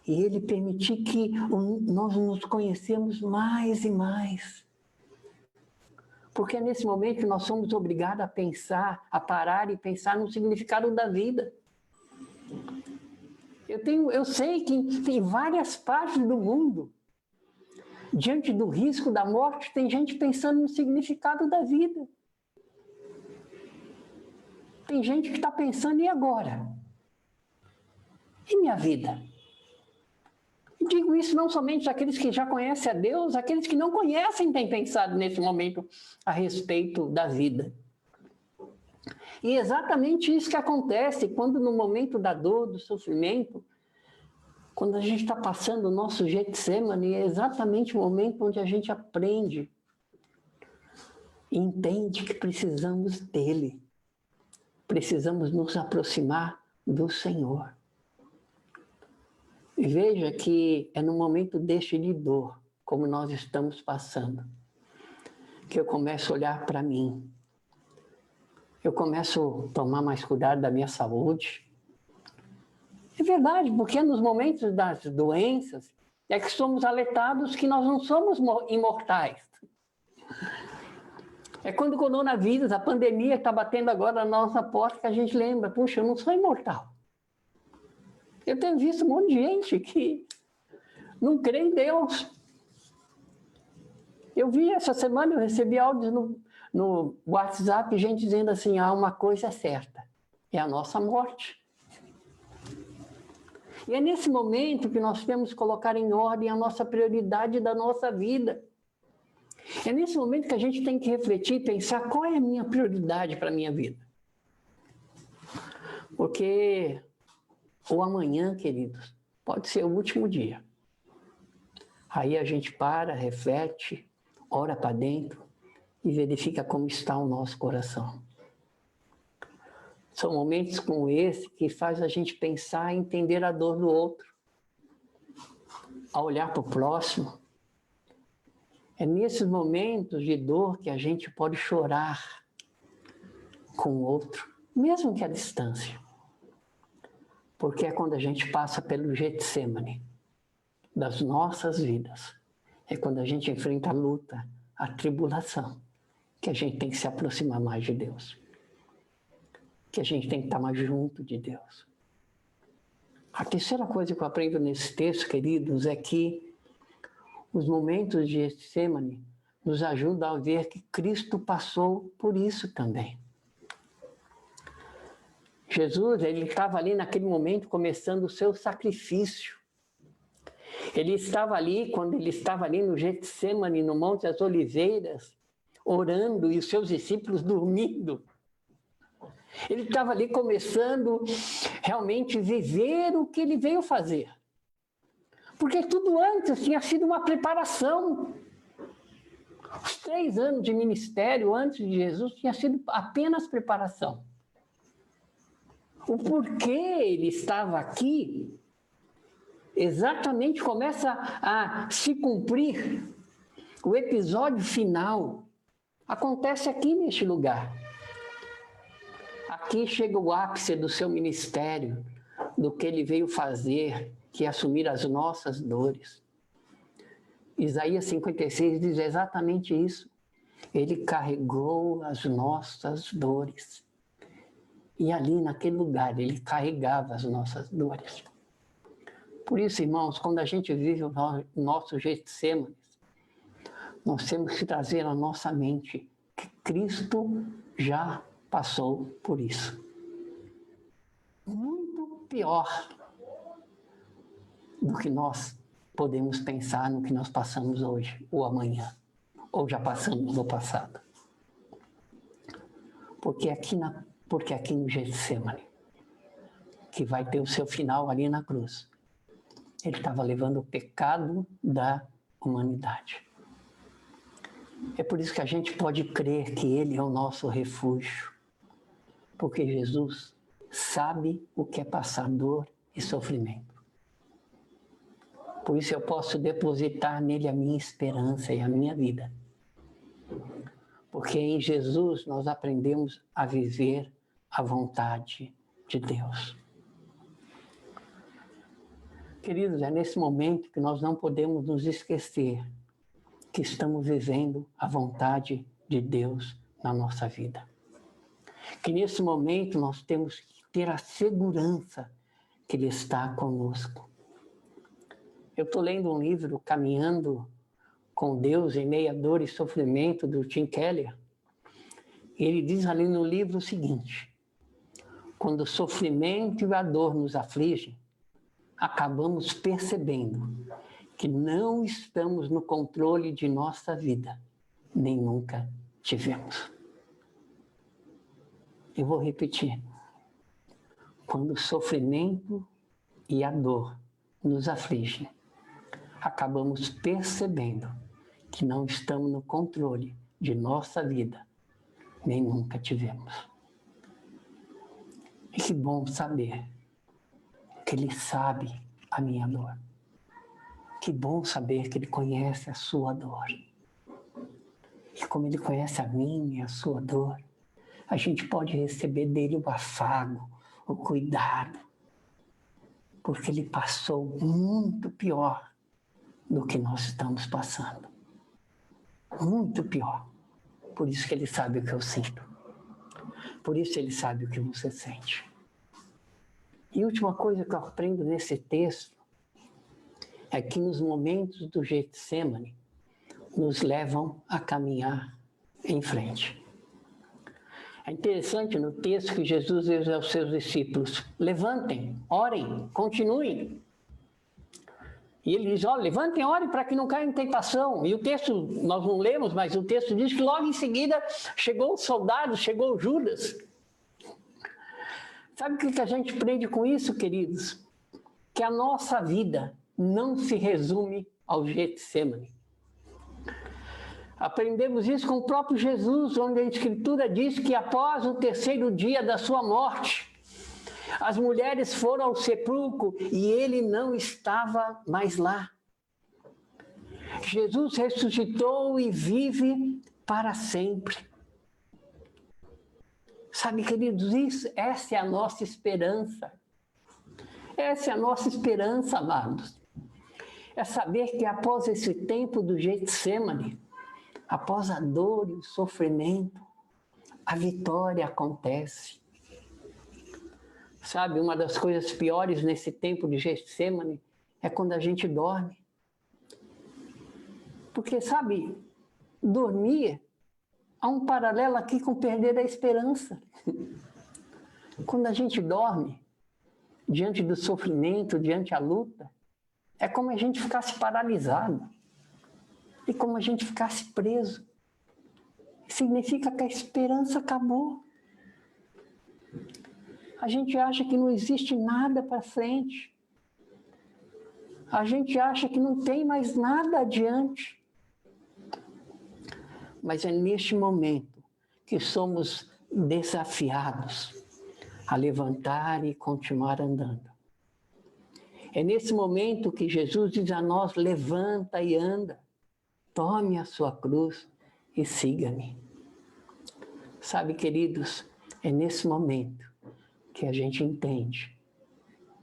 E Ele permitir que nós nos conhecemos mais e mais. Porque é nesse momento que nós somos obrigados a pensar, a parar e pensar no significado da vida. Eu sei que em várias partes do mundo, diante do risco da morte, tem gente pensando no significado da vida. Tem gente que está pensando, e agora? E minha vida? Eu digo isso não somente aqueles que já conhecem a Deus, aqueles que não conhecem têm pensado nesse momento a respeito da vida. E é exatamente isso que acontece quando no momento da dor, do sofrimento, quando a gente está passando o nosso Getsêmane, é exatamente o momento onde a gente aprende e entende que precisamos dele. precisamos nos aproximar do Senhor. E veja que é no momento deste de dor, como nós estamos passando, que eu começo a olhar para mim. Eu começo a tomar mais cuidado da minha saúde. É verdade, porque nos momentos das doenças é que somos alertados que nós não somos imortais. É quando o coronavírus, a pandemia está batendo agora na nossa porta que a gente lembra, puxa, eu não sou imortal. Eu tenho visto um monte de gente que não crê em Deus. Eu vi essa semana, eu recebi áudios no WhatsApp, gente dizendo assim, uma coisa é certa, é a nossa morte. E é nesse momento que nós temos que colocar em ordem a nossa prioridade da nossa vida. É nesse momento que a gente tem que refletir e pensar qual é a minha prioridade para a minha vida. Porque o amanhã, queridos, pode ser o último dia. Aí a gente para, reflete, ora para dentro e verifica como está o nosso coração. São momentos como esse que faz a gente pensar e entender a dor do outro, a olhar para o próximo. É nesses momentos de dor que a gente pode chorar com o outro, mesmo que à distância. Porque é quando a gente passa pelo Getsemane das nossas vidas, é quando a gente enfrenta a luta, a tribulação, que a gente tem que se aproximar mais de Deus. Que a gente tem que estar mais junto de Deus. A terceira coisa que eu aprendo nesse texto, queridos, é que os momentos de Getsemane nos ajudam a ver que Cristo passou por isso também. Jesus, ele estava ali naquele momento começando o seu sacrifício. Ele estava ali, quando ele estava ali no Getsemane, no Monte das Oliveiras, orando e os seus discípulos dormindo. Ele estava ali começando realmente viver o que ele veio fazer. Porque tudo antes tinha sido uma preparação. Os 3 anos de ministério antes de Jesus tinha sido apenas preparação. O porquê ele estava aqui exatamente começa a se cumprir. O episódio final acontece aqui neste lugar. Aqui chega o ápice do seu ministério, do que ele veio fazer, que é assumir as nossas dores. Isaías 56 diz exatamente isso. Ele carregou as nossas dores. E ali, naquele lugar, ele carregava as nossas dores. Por isso, irmãos, quando a gente vive o nosso Getsemane, nós temos que trazer à nossa mente que Cristo já passou por isso. Muito pior do que nós podemos pensar no que nós passamos hoje ou amanhã, ou já passamos no passado. Porque aqui no Getsemane, que vai ter o seu final ali na cruz, ele estava levando o pecado da humanidade. É por isso que a gente pode crer que ele é o nosso refúgio, porque Jesus sabe o que é passar dor e sofrimento. Por isso eu posso depositar nele a minha esperança e a minha vida. Porque em Jesus nós aprendemos a viver a vontade de Deus. Queridos, é nesse momento que nós não podemos nos esquecer que estamos vivendo a vontade de Deus na nossa vida. Que nesse momento nós temos que ter a segurança que Ele está conosco. Eu estou lendo um livro, Caminhando com Deus em Meio a Dor e Sofrimento, do Tim Keller. Ele diz ali no livro o seguinte: quando o sofrimento e a dor nos afligem, acabamos percebendo que não estamos no controle de nossa vida, nem nunca tivemos. Eu vou repetir. Quando o sofrimento e a dor nos afligem, acabamos percebendo que não estamos no controle de nossa vida, nem nunca tivemos. E que bom saber que Ele sabe a minha dor. Que bom saber que Ele conhece a sua dor. E como Ele conhece a minha e a sua dor, a gente pode receber dele o afago, o cuidado, porque Ele passou muito pior do que nós estamos passando. Muito pior. Por isso que Ele sabe o que eu sinto. Por isso Ele sabe o que você sente. E a última coisa que eu aprendo nesse texto é que nos momentos do Getsemane nos levam a caminhar em frente. É interessante no texto que Jesus diz aos seus discípulos: levantem, orem, continuem. E ele diz: olha, levantem, orem para que não caiam em tentação. E o texto, nós não lemos, mas o texto diz que logo em seguida chegou os soldados, chegou Judas. Sabe o que a gente aprende com isso, queridos? Que a nossa vida não se resume ao Getsemane. Aprendemos isso com o próprio Jesus, onde a Escritura diz que após o terceiro dia da sua morte, as mulheres foram ao sepulcro e ele não estava mais lá. Jesus ressuscitou e vive para sempre. Sabe, queridos, essa é a nossa esperança. Essa é a nossa esperança, amados. É saber que após esse tempo do Getsemane, após a dor e o sofrimento, a vitória acontece. Sabe, uma das coisas piores nesse tempo de Getsemane é quando a gente dorme. Porque, sabe, dormir, há um paralelo aqui com perder a esperança. Quando a gente dorme, diante do sofrimento, diante da luta, é como a gente ficasse paralisado. E como a gente ficasse preso. Significa que a esperança acabou. A gente acha que não existe nada para frente. A gente acha que não tem mais nada adiante. Mas é neste momento que somos desafiados a levantar e continuar andando. É nesse momento que Jesus diz a nós: levanta e anda. Tome a sua cruz e siga-me. Sabe, queridos, é nesse momento que a gente entende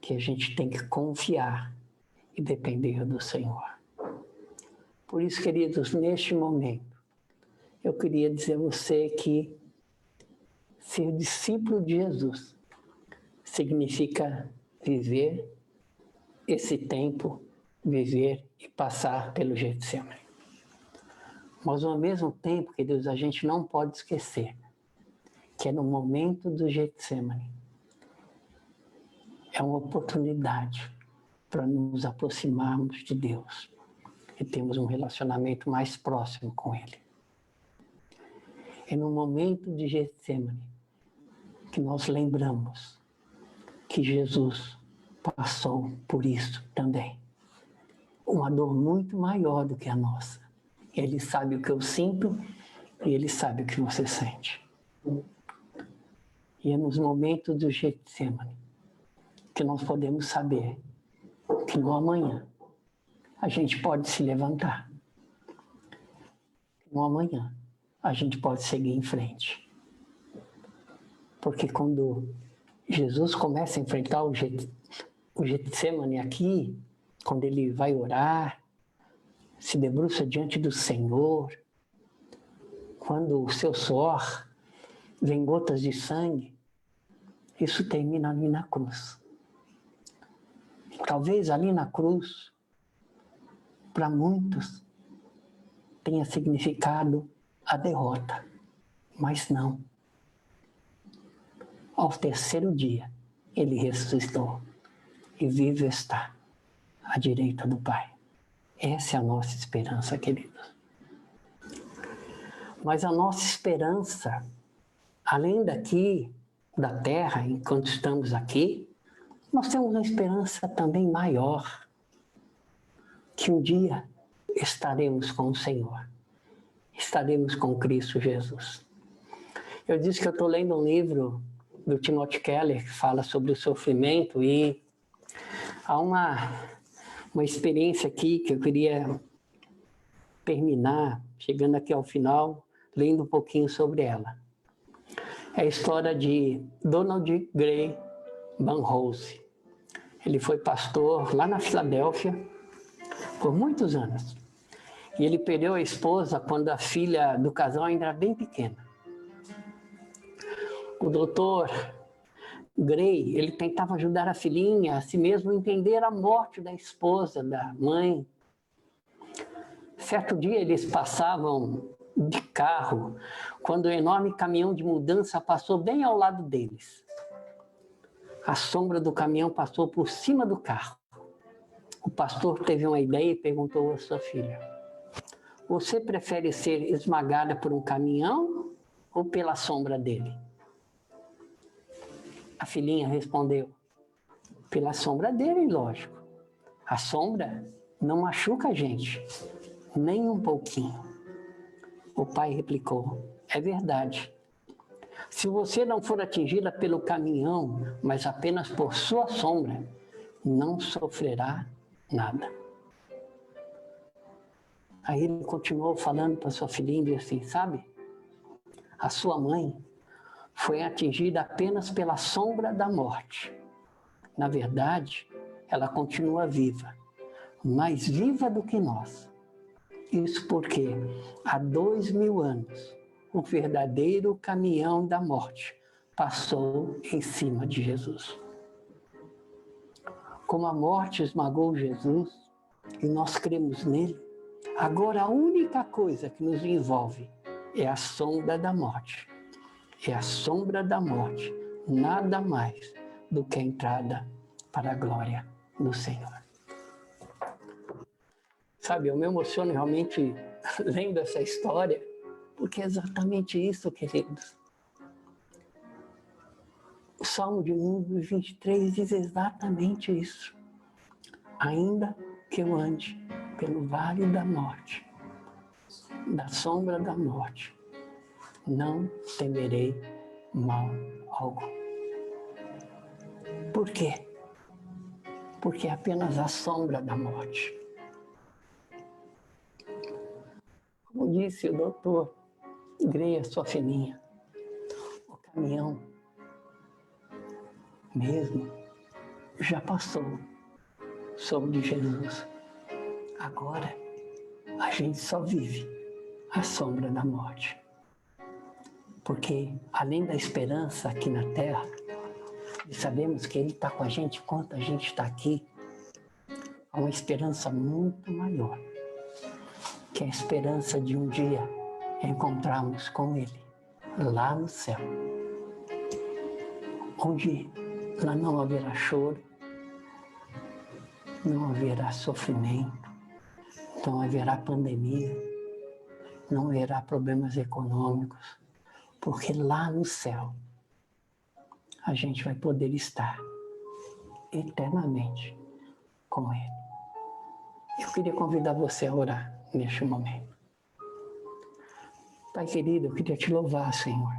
que a gente tem que confiar e depender do Senhor. Por isso, queridos, neste momento, eu queria dizer a você que ser discípulo de Jesus significa viver esse tempo, viver e passar pelo Getsemane. Mas, ao mesmo tempo, queridos, a gente não pode esquecer que é no momento do Getsemane, é uma oportunidade para nos aproximarmos de Deus e termos um relacionamento mais próximo com Ele. É no momento de Getsemane que nós lembramos que Jesus passou por isso também. Uma dor muito maior do que a nossa. Ele sabe o que eu sinto e Ele sabe o que você sente. E é nos momentos do Getsemane que nós podemos saber que no amanhã a gente pode se levantar. No amanhã a gente pode seguir em frente. Porque quando Jesus começa a enfrentar o Getsemane aqui, quando ele vai orar, se debruça diante do Senhor, quando o seu suor vem gotas de sangue, isso termina ali na cruz. Talvez ali na cruz, para muitos, tenha significado a derrota, mas não. Ao terceiro dia, ele ressuscitou e vivo está à direita do Pai. Essa é a nossa esperança, queridos. Mas a nossa esperança, além daqui, da terra, enquanto estamos aqui, nós temos uma esperança também maior, que um dia estaremos com o Senhor, estaremos com Cristo Jesus. Eu disse que eu estou lendo um livro do Timothy Keller, que fala sobre o sofrimento, e há uma experiência aqui que eu queria terminar, chegando aqui ao final, lendo um pouquinho sobre ela. É a história de Donald Grey Banrose. Ele foi pastor lá na Filadélfia por muitos anos. E ele perdeu a esposa quando a filha do casal ainda era bem pequena. O doutor Grey, ele tentava ajudar a filhinha a si mesmo entender a morte da esposa, da mãe. Certo dia eles passavam de carro quando um enorme caminhão de mudança passou bem ao lado deles. A sombra do caminhão passou por cima do carro. O pastor teve uma ideia e perguntou à sua filha: você prefere ser esmagada por um caminhão ou pela sombra dele? A filhinha respondeu: pela sombra dele, lógico. A sombra não machuca a gente, nem um pouquinho. O pai replicou: é verdade. Se você não for atingida pelo caminhão, mas apenas por sua sombra, não sofrerá nada. Aí ele continuou falando para sua filhinha e disse assim: sabe, a sua mãe foi atingida apenas pela sombra da morte. Na verdade, ela continua viva, mais viva do que nós. Isso porque há 2000 anos, o verdadeiro caminhão da morte passou em cima de Jesus. Como a morte esmagou Jesus e nós cremos nele, agora a única coisa que nos envolve é a sombra da morte. É a sombra da morte, nada mais do que a entrada para a glória do Senhor. Sabe, eu me emociono realmente lendo essa história, porque é exatamente isso, queridos. O Salmo de número 23 diz exatamente isso. Ainda que eu ande pelo vale da morte, da sombra da morte, não temerei mal algum. Por quê? Porque é apenas a sombra da morte. Como disse o doutor Grey, a sua filhinha, o caminhão mesmo já passou sobre Jesus. Agora a gente só vive a sombra da morte. Porque além da esperança aqui na terra, e sabemos que Ele está com a gente enquanto a gente está aqui, há uma esperança muito maior, que é a esperança de um dia encontrarmos com Ele lá no céu, onde lá não haverá choro, não haverá sofrimento, não haverá pandemia, não haverá problemas econômicos, porque lá no céu a gente vai poder estar eternamente com Ele. Eu queria convidar você a orar neste momento. Pai querido, eu queria te louvar, Senhor.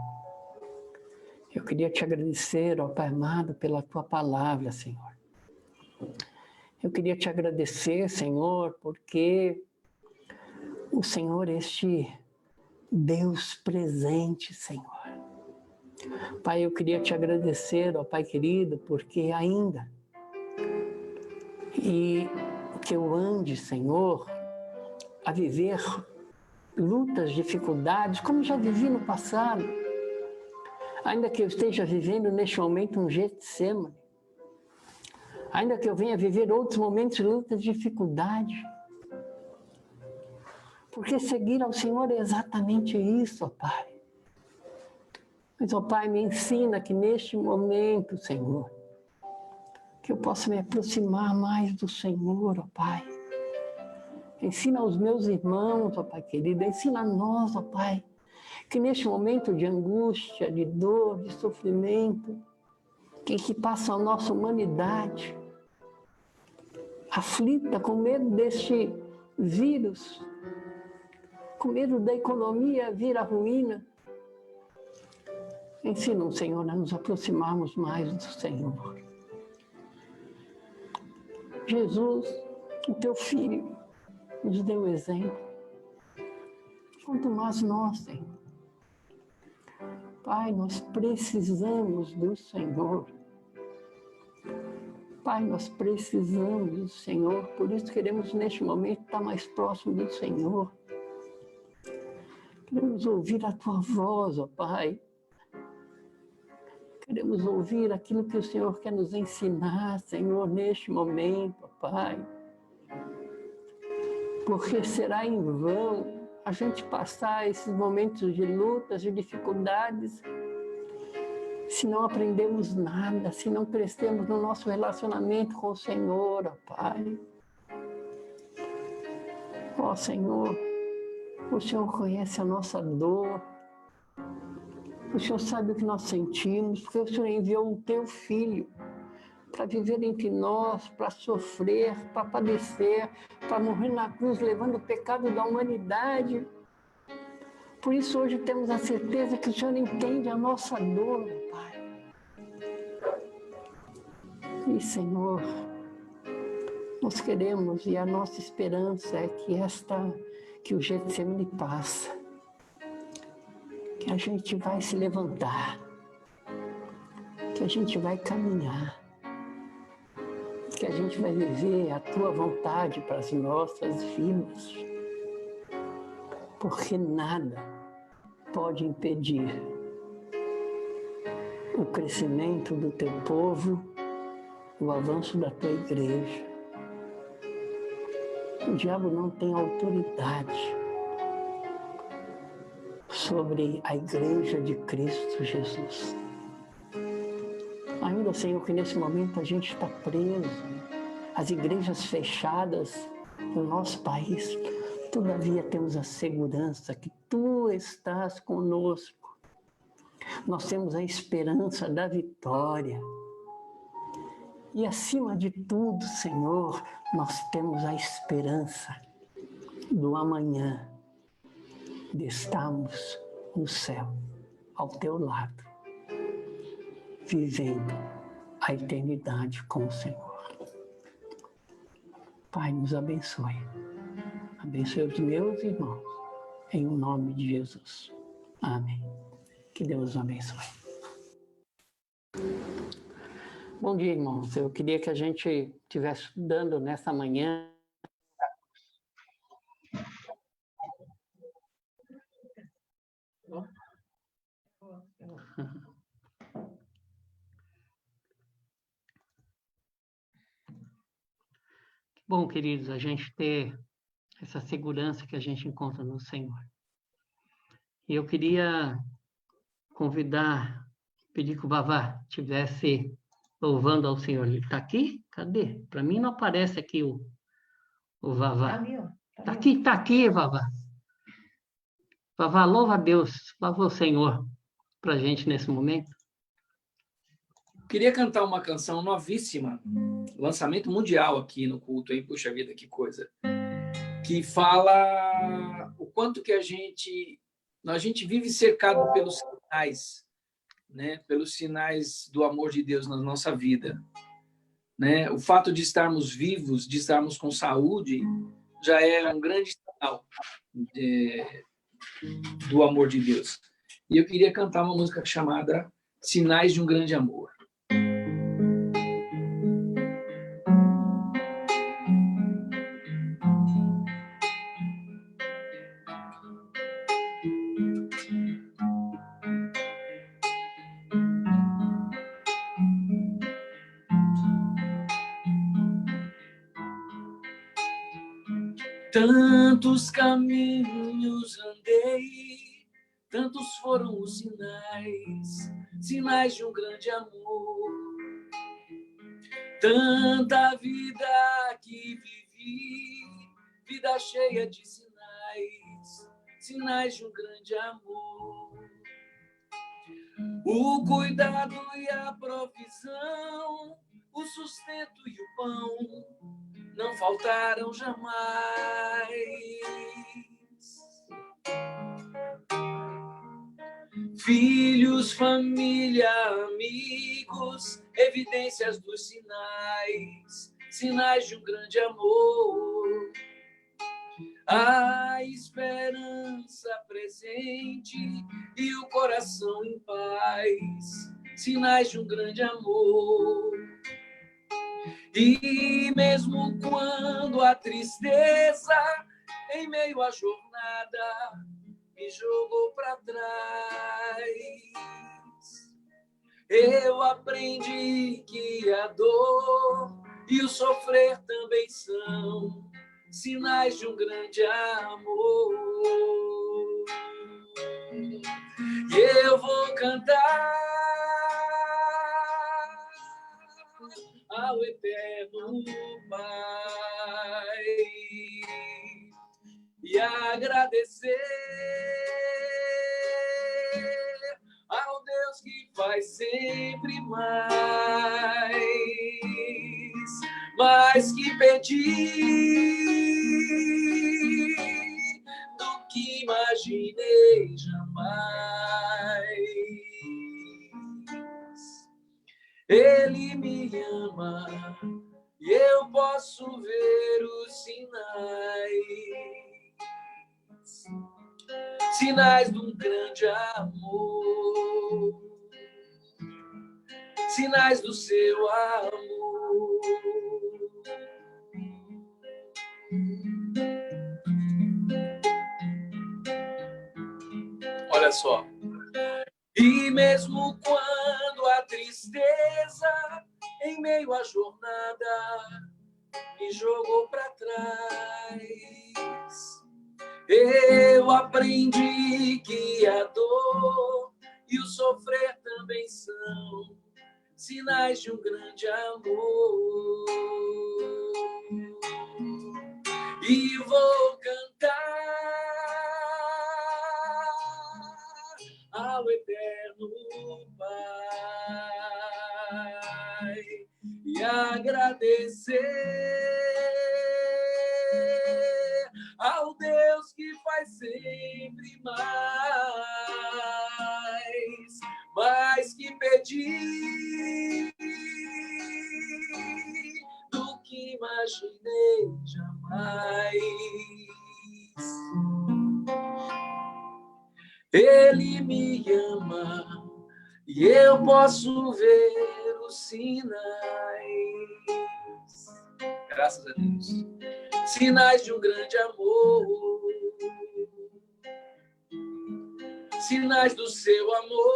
Eu queria te agradecer, ó Pai amado, pela Tua palavra, Senhor. Eu queria te agradecer, Senhor, porque o Senhor é este Deus presente, Senhor. Pai, eu queria te agradecer, ó Pai querido, porque ainda e que eu ande, Senhor, a viver lutas, dificuldades, como já vivi no passado. Ainda que eu esteja vivendo neste momento um Getsemane, ainda que eu venha viver outros momentos de lutas, dificuldades, porque seguir ao Senhor é exatamente isso, ó Pai. Mas, ó Pai, me ensina que neste momento, Senhor, que eu possa me aproximar mais do Senhor, ó Pai. Ensina aos meus irmãos, ó Pai querido, ensina a nós, ó Pai, que neste momento de angústia, de dor, de sofrimento, que passa a nossa humanidade, aflita com medo deste vírus, com medo da economia vir à ruína, Ensina, Senhor, a nos aproximarmos mais do Senhor. Jesus, o teu Filho, nos deu exemplo. Quanto mais nós, Senhor. Pai, nós precisamos do Senhor. Pai, nós precisamos do Senhor, por isso queremos neste momento estar mais próximo do Senhor. Queremos ouvir a Tua voz, ó Pai. Queremos ouvir aquilo que o Senhor quer nos ensinar, Senhor, neste momento, ó Pai. Porque será em vão a gente passar esses momentos de lutas, de dificuldades, se não aprendemos nada, se não crescemos no nosso relacionamento com o Senhor, ó Pai. Ó Senhor, o Senhor conhece a nossa dor, o Senhor sabe o que nós sentimos, porque o Senhor enviou o teu Filho para viver entre nós, para sofrer, para padecer, para morrer na cruz, levando o pecado da humanidade. Por isso hoje temos a certeza que o Senhor entende a nossa dor, meu Pai. E, Senhor, nós queremos, e a nossa esperança é que o Getsemane passa, que a gente vai se levantar, que a gente vai caminhar, que a gente vai viver a Tua vontade para as nossas vidas, porque nada pode impedir o crescimento do Teu povo, o avanço da Tua igreja. O diabo não tem autoridade sobre a igreja de Cristo Jesus. Ainda, Senhor, que nesse momento a gente está preso, as igrejas fechadas no nosso país, todavia temos a segurança que Tu estás conosco. Nós temos a esperança da vitória. E acima de tudo, Senhor, nós temos a esperança do amanhã, de estarmos no céu, ao Teu lado, vivendo a eternidade com o Senhor. Pai, nos abençoe. Abençoe os meus irmãos, em nome de Jesus. Amém. Que Deus os abençoe. Bom dia, irmãos. Eu queria que a gente estivesse estudando nessa manhã. Bom, queridos, a gente ter essa segurança que a gente encontra no Senhor. E eu queria pedir que o Vavá estivesse louvando ao Senhor. Ele está aqui? Cadê? Para mim não aparece aqui o Vavá. Tá ali, ó. Tá aqui, Vavá. Vavá, louva a Deus, louva o Senhor para a gente nesse momento. Queria cantar uma canção novíssima, lançamento mundial aqui no culto, hein? Puxa vida, que coisa. Que fala o quanto que a gente vive cercado pelos sinais, né? Pelos sinais do amor de Deus na nossa vida, né? O fato de estarmos vivos, de estarmos com saúde, já é um grande sinal do amor de Deus. E eu queria cantar uma música chamada Sinais de um Grande Amor. Tantos caminhos andei, tantos foram os sinais, sinais de um grande amor. Tanta vida que vivi, vida cheia de sinais, sinais de um grande amor. O cuidado e a provisão, o sustento e o pão, não faltaram jamais. Filhos, família, amigos, evidências dos sinais, sinais de um grande amor. A esperança presente e o coração em paz, sinais de um grande amor. E mesmo quando a tristeza em meio à jornada me jogou para trás, eu aprendi que a dor e o sofrer também são sinais de um grande amor. E eu vou cantar ao eterno Pai e agradecer ao Deus que faz sempre mais que pedir do que imaginei jamais. Ele me ama e eu posso ver os sinais de um grande amor, sinais do seu amor. Olha só. E mesmo quando a tristeza em meio à jornada me jogou para trás, eu aprendi que a dor e o sofrer também são sinais de um grande amor. E vou cantar ao eterno Pai e agradecer ao Deus que faz sempre mais que pedir do que imaginei jamais. Ele me ama e eu posso ver os sinais. Graças a Deus. Sinais de um grande amor. Sinais do seu amor.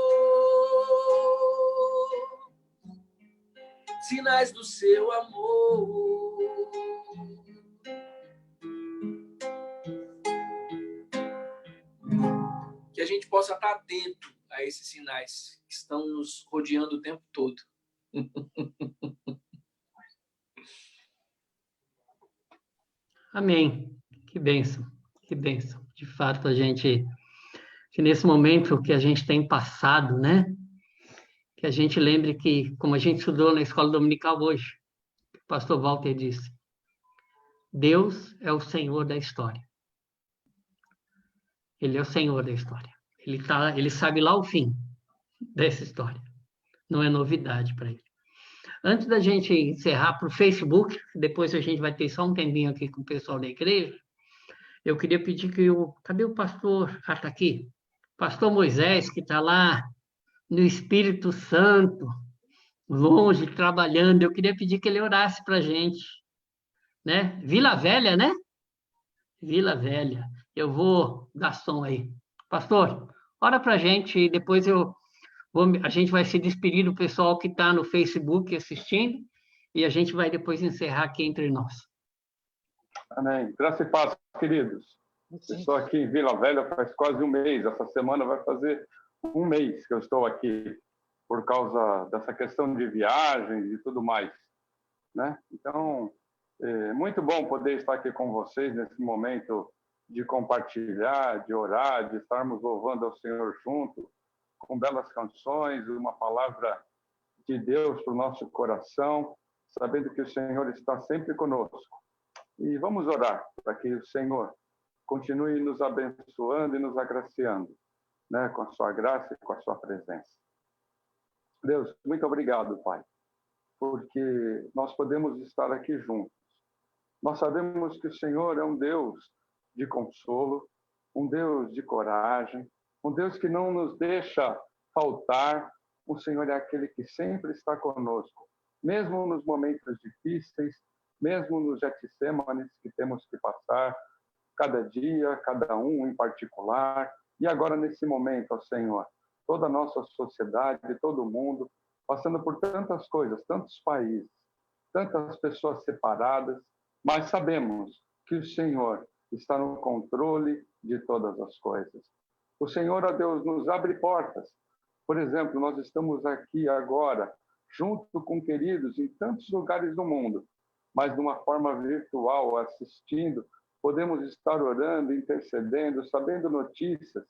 Sinais do seu amor. Que a gente possa estar atento a esses sinais que estão nos rodeando o tempo todo. Amém. Que bênção, que bênção. De fato, que nesse momento que a gente tem passado, né? Que a gente lembre que, como a gente estudou na escola dominical hoje, o pastor Walter disse, Deus é o Senhor da história. Ele é o Senhor da história. Ele sabe lá o fim dessa história. Não é novidade para ele. Antes da gente encerrar para o Facebook, depois a gente vai ter só um tempinho aqui com o pessoal da igreja, eu queria pedir que cadê o pastor? Ah, está aqui. Pastor Moisés, que está lá no Espírito Santo, longe, trabalhando. Eu queria pedir que ele orasse para a gente. Né? Vila Velha, né? Vila Velha. Eu vou dar som aí. Pastor, ora para a gente e depois a gente vai se despedir do pessoal que está no Facebook assistindo e a gente vai depois encerrar aqui entre nós. Amém. Graça e paz, queridos. Estou aqui em Vila Velha faz quase um mês. Essa semana vai fazer um mês que eu estou aqui por causa dessa questão de viagens e tudo mais, né? Então, é muito bom poder estar aqui com vocês nesse momento de compartilhar, de orar, de estarmos louvando ao Senhor junto, com belas canções, uma palavra de Deus para o nosso coração, sabendo que o Senhor está sempre conosco. E vamos orar para que o Senhor continue nos abençoando e nos agraciando. né, com a sua graça e com a sua presença. Deus, muito obrigado, Pai, porque nós podemos estar aqui juntos. Nós sabemos que o Senhor é um Deus de consolo, um Deus de coragem, um Deus que não nos deixa faltar. O Senhor é aquele que sempre está conosco, mesmo nos momentos difíceis, mesmo nos getsêmanes que temos que passar, cada dia, cada um em particular. E agora, nesse momento, ó Senhor, toda a nossa sociedade, todo mundo, passando por tantas coisas, tantos países, tantas pessoas separadas, mas sabemos que o Senhor está no controle de todas as coisas. O Senhor, ó Deus, nos abre portas. Por exemplo, nós estamos aqui agora, junto com queridos em tantos lugares do mundo, mas de uma forma virtual, assistindo, podemos estar orando, intercedendo, sabendo notícias.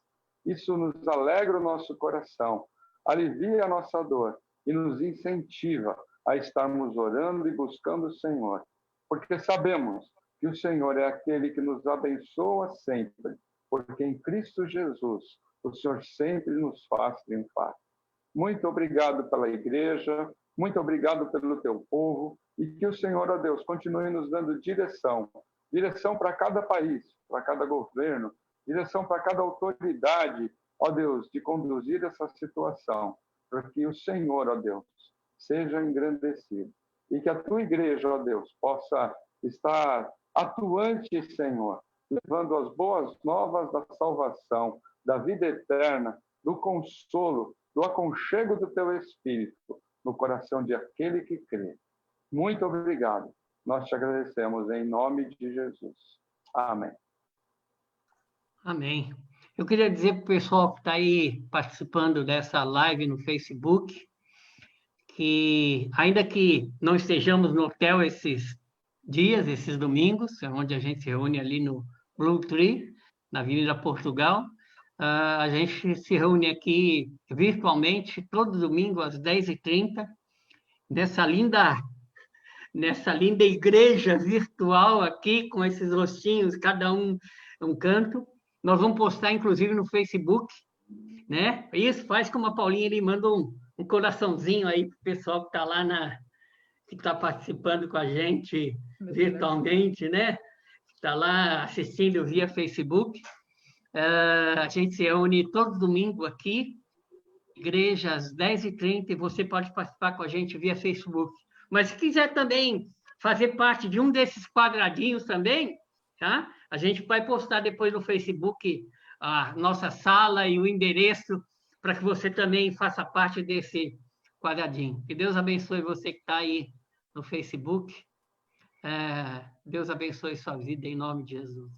Isso nos alegra o nosso coração, alivia a nossa dor e nos incentiva a estarmos orando e buscando o Senhor, porque sabemos que o Senhor é aquele que nos abençoa sempre, porque em Cristo Jesus o Senhor sempre nos faz triunfar. Muito obrigado pela igreja, muito obrigado pelo teu povo, e que o Senhor, ó Deus, continue nos dando direção para cada país, para cada governo, direção para cada autoridade, ó Deus, de conduzir essa situação, para que o Senhor, ó Deus, seja engrandecido. E que a tua igreja, ó Deus, possa estar atuante, Senhor, levando as boas novas da salvação, da vida eterna, do consolo, do aconchego do teu Espírito no coração de aquele que crê. Muito obrigado. Nós te agradecemos em nome de Jesus. Amém. Amém. Eu queria dizer para o pessoal que está aí participando dessa live no Facebook que, ainda que não estejamos no hotel esses dias, esses domingos, onde a gente se reúne ali no Blue Tree, na Avenida Portugal, a gente se reúne aqui virtualmente todo domingo às 10h30, nessa linda igreja virtual aqui, com esses rostinhos, cada um canto. Nós vamos postar, inclusive, no Facebook, né? Isso, faz como a Paulinha, ele manda um coraçãozinho aí para o pessoal que está lá que está participando com a gente virtualmente, né? Está lá assistindo via Facebook. A gente se reúne todo domingo aqui, igreja às 10h30, e você pode participar com a gente via Facebook. Mas se quiser também fazer parte de um desses quadradinhos também, tá? A gente vai postar depois no Facebook a nossa sala e o endereço para que você também faça parte desse quadradinho. Que Deus abençoe você que está aí no Facebook. Deus abençoe sua vida em nome de Jesus.